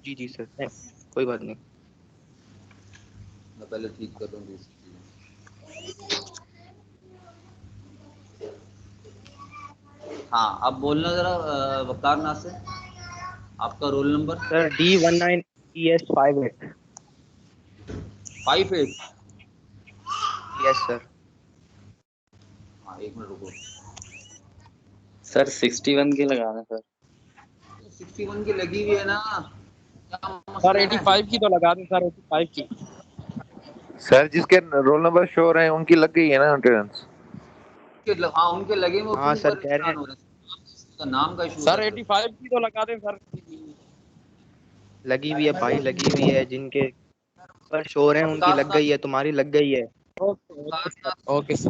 जी जी सर, कोई बात नहीं। मैं पहले ठीक कर दूँ दूसरी चीज़ें। हाँ अब बोलना जरा वकार नासिर, आपका roll number. Sir D19ES 58। 58। Yes sir. हाँ एक मिनट रुको। सर 61 की लगा दें सर। 61 की लगी हुई है ना, क्या सर मसला है? 85 की तो लगा दें सर, 85 की। सर जिसके रोल नंबर शो हो रहे हैं उनकी लग गई है ना अटेंडेंस। हाँ उनके लगे, वो हाँ क्यों सर कह रहे परेशान हैं। हो रहे हैं? उसका नाम का इशू सर है। 85 की तो लगा दें सर। लगी हुई है भाई, लगी हुई है, जिनके पर शो रहे हैं उनकी वकार लग गई है, तुम्हारी लग गई है। Okay sir, okay sir.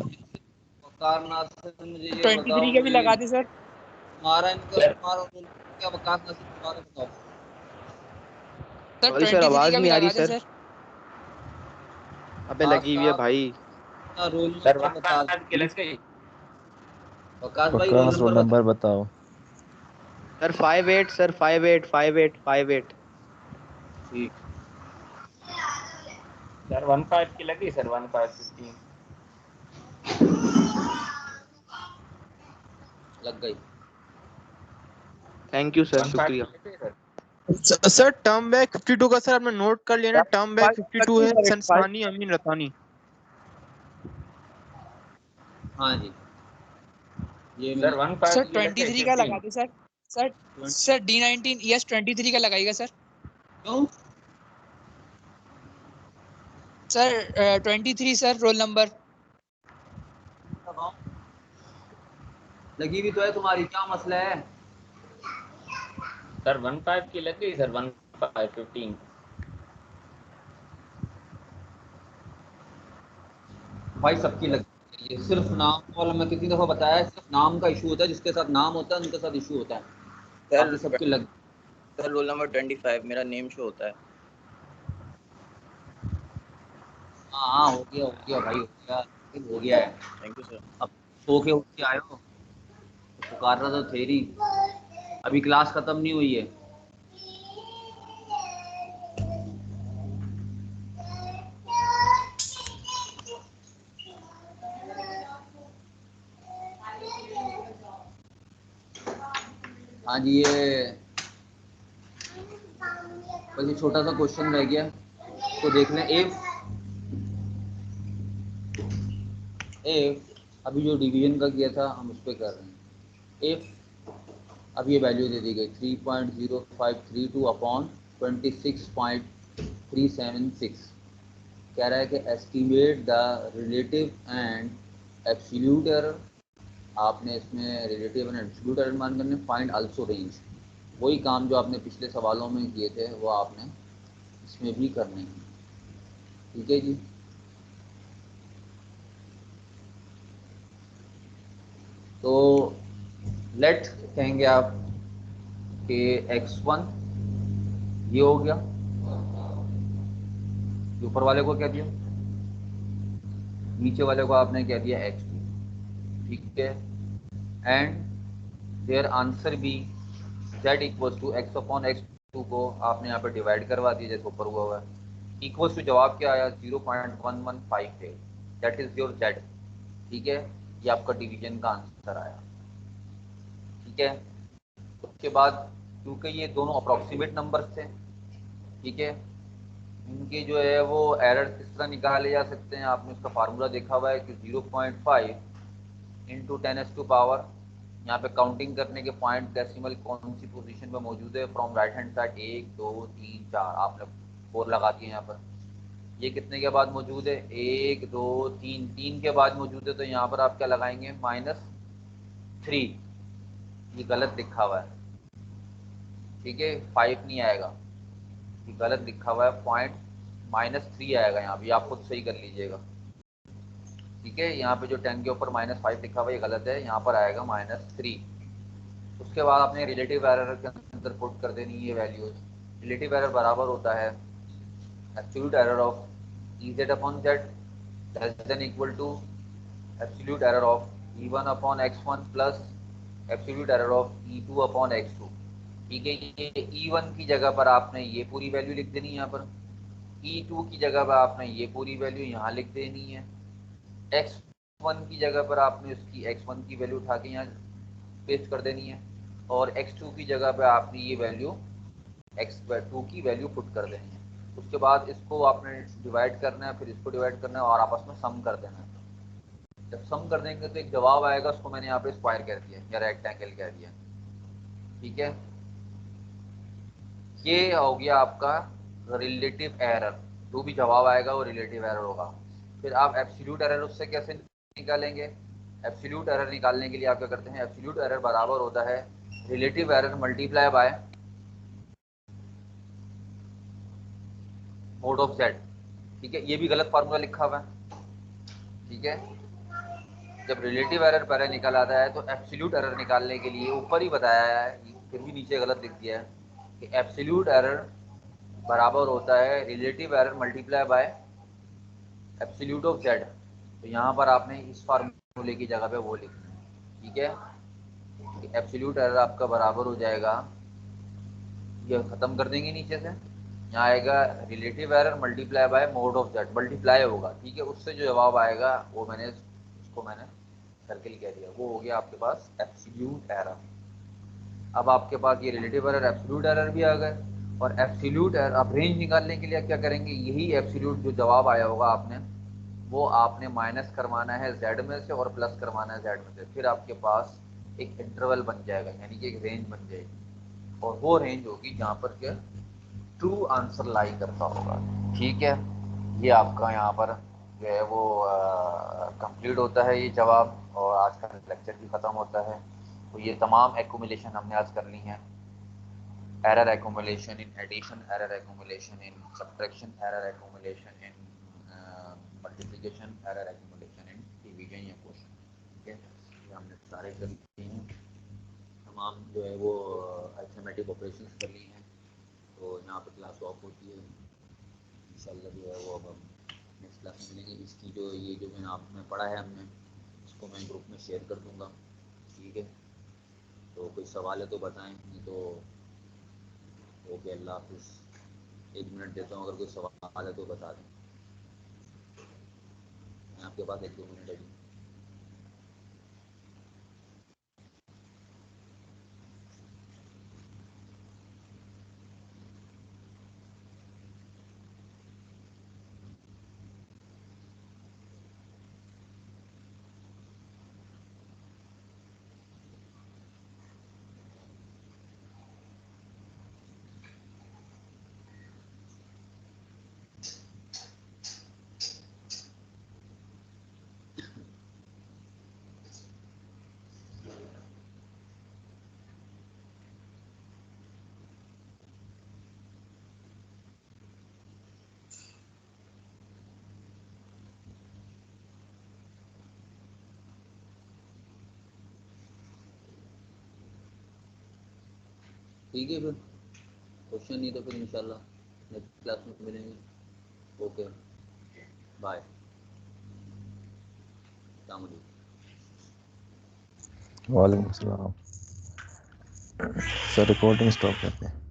Waqar Nasir मुझे ये 23 बताओ, के भी मुझे लगा दी सर। तुम्हारा क्या वकार नासिर दोबारा बताओ। सर सॉरी सर, 23 आवाज का भी नहीं आ रही लगा दी सर। सर। अबे वकास लगी हुई है साहब भाई। अपना रोल सर नंबर बता दो। की लग गई। वकास भाई रोल वकास रोल नंबर बता। नंबर बताओ। Sir 58 sir, 58 58 58। ठीक, सर 15 की लगी सर, 15 15। लग गई। थैंक यू सर, 15 की शुक्रिया। लग गई सर। सर टर्म बैक 52 का सर आपने नोट कर लिया ना, टर्म बैक 52 है सर संसानी अमीन रतानी। हाँ जी, ये सर मैंने 15 सर ये लगे 23 का लगा 15। दे sir. Sir sir D19 ES 23 का लगाइएगा सर। क्यों? Sir 23 sir roll number. लगी भी तो है तुम्हारी, क्या मसला है? सर 15 की लग गई सर, 15 भाई सबकी लग ये सिर्फ नाम वाला, मैं कितनी दफा बताया है, सिर्फ नाम का इशू होता है, जिसके साथ नाम होता है उनके साथ इशू होता है, बाकी सबकी लग। सर रोल नंबर 25 मेरा नेम शो होता है। हाँ हो गया भाई, हो गया है। Thank you sir. अब सो के उठ के आए हो, तो पुकार रहा तो थे ही, अभी क्लास खत्म नहीं हुई है। हाँ जी, ये बस ये छोटा सा क्वेश्चन रह गया, तो देख लें। इफ अभी जो डिवीजन का किया था हम उस पर कर रहे हैं। इफ अब ये वैल्यू दे दी गई 3.0532 अपॉन 26.376, कह रहा है कि estimate the relative and absolute error. आपने इसमें रिलेटिव एंड एब्सोल्यूट एरर मान करने, फाइंड आल्सो रेंज। वही काम जो आपने पिछले सवालों में किए थे वो आपने इसमें भी करने हैं, ठीक है जी। तो लेट कहेंगे आप कि x1 ये हो गया, ऊपर वाले को क्या दिया, नीचे वाले को आपने क्या दिया x2, ठीक है। एंड देयर आंसर भी z equals to x upon x2 को आपने यहाँ पे डिवाइड करवा दिया जैसे ऊपर हुआ है। इक्वल्स टू जवाब क्या आया 0.1158, दैट इज योर z, ठीक है। ये आपका डिवीजन का आंसर आया, ठीक है। उसके बाद क्योंकि ये दोनों अप्रोक्सीमेट नंबर्स थे, ठीक है, इनके जो है वो एरर किस तरह निकाले जा सकते हैं, आपने उसका फार्मूला देखा हुआ है कि 0.5 इंटू 10⁻⁴। यहाँ पे काउंटिंग करने के पॉइंट डेसिमल कौन सी पोजीशन में मौजूद है, फ्रॉम राइट हैंड साइड 1 2 3 4, आपने 4 लगा दिए यहाँ पर। ये कितने के बाद मौजूद है, 1 2 3, 3 के बाद मौजूद है, तो यहाँ पर आप क्या लगाएंगे -3। ये गलत लिखा हुआ है, ठीक है, 5 नहीं आएगा, ये गलत लिखा हुआ है, पॉइंट -3 आएगा यहाँ पे, आप खुद सही कर लीजिएगा, ठीक है। यहाँ पे जो 10 के ऊपर -5 लिखा हुआ है ये गलत है, यहाँ पर आएगा -3। उसके बाद आपने रिलेटिव एरर के अंदर पुट कर देनी है वैल्यूज। रिलेटिव एरर बराबर होता है absolute error of EZ upon Z less than equal to absolute error of E1 upon X1 plus absolute error of E2 upon X2, ठीक है। ये E1 की जगह पर आपने ये पूरी वैल्यू लिख देनी है, यहाँ पर E2 की जगह पर आपने ये पूरी वैल्यू यहाँ लिख देनी है, X1 की जगह पर आपने उसकी X1 की वैल्यू उठा के यहाँ पेस्ट कर देनी है, और X2 की जगह पर आपने ये वैल्यू X2 की वैल्यू पुट कर देनी है। उसके बाद इसको आपने डिवाइड करना है, फिर इसको डिवाइड करना है और आपस में सम कर देना है। जब सम कर देंगे तो एक जवाब आएगा, उसको मैंने यहाँ पे स्क्वायर कह दिया या रेक्टेंगल कह दिया, ठीक है। ये हो गया आपका रिलेटिव एरर, जो भी जवाब आएगा वो रिलेटिव एरर होगा। फिर आप एब्सोल्यूट एरर उससे कैसे निकालेंगे, एब्सोल्यूट एरर निकालने के लिए आप क्या करते हैं, एब्सोल्यूट एरर बराबर होता है relative error multiply by mode of z, ठीक है। ये भी गलत फार्मूला लिखा हुआ है, ठीक है। जब रिलेटिव एरर पहले निकल आता है तो एब्सोल्यूट एरर निकालने के लिए ऊपर ही बताया है, फिर भी नीचे गलत लिख दिया है कि एब्सोल्यूट एरर बराबर होता है relative error multiply by absolute of z। तो यहाँ पर आपने इस फार्मूले की जगह पे वो लिखना है, ठीक है। एब्सोल्यूट एरर आपका बराबर हो जाएगा, ये खत्म कर देंगे नीचे से, यहाँ आएगा relative error multiply by mode of z, multiply होगा, ठीक है। उससे जो जवाब आएगा वो मैंने सर्किल कह दिया, वो हो गया आपके पास एब्सोल्यूट एरर। अब आपके पास ये रिलेटिव एरर एब्सोल्यूट एरर भी आ गए, और एब्सोल्यूट एरर, अब रेंज निकालने के लिए क्या करेंगे, यही एब्सोल्यूट जो जवाब आया होगा आपने, वो आपने माइनस करवाना है जेड में से और प्लस करवाना है जेड में से, फिर आपके पास एक इंटरवल बन जाएगा, यानी कि एक रेंज बन जाएगी, और वो रेंज होगी जहाँ पर क्या ट्रू आंसर लाई करता होगा। ठीक है, ये आपका यहाँ पर जो है वो कंप्लीट होता है ये जवाब, और आज का लेक्चर भी ख़त्म होता है। तो ये तमाम एक्यूमुलेशन हमने आज कर ली हैं। error accumulation in addition, error accumulation in subtraction, error accumulation in multiplication, error accumulation in division या quotient। ठीक है, ये हमने सारे कर लिए हैं, तमाम जो है वो अरिथमेटिक ऑपरेशंस कर ली हैं। तो यहाँ पर क्लास ऑफ होती है, इंशाल्लाह जो है वो अब हम नेक्स्ट क्लास में मिलेंगे। इसकी जो ये जो मैंने आपने पढ़ा है हमने, इसको मैं ग्रुप में शेयर कर दूँगा। ठीक है, तो कोई सवाल है तो बताएं, नहीं तो ओके, अल्लाह हाफिज़। 1 मिनट देता हूँ, अगर कोई सवाल है तो बता दें। मैं आपके पास 1-2 मिनट है। ठीक है, फिर क्वेश्चन नहीं तो फिर इंशाल्लाह नेक्स्ट क्लास में मिलेंगे। ओके, बाय, अस्सलाम वालेकुम। वालेकुम सलाम। सर रिकॉर्डिंग स्टॉप करते हैं।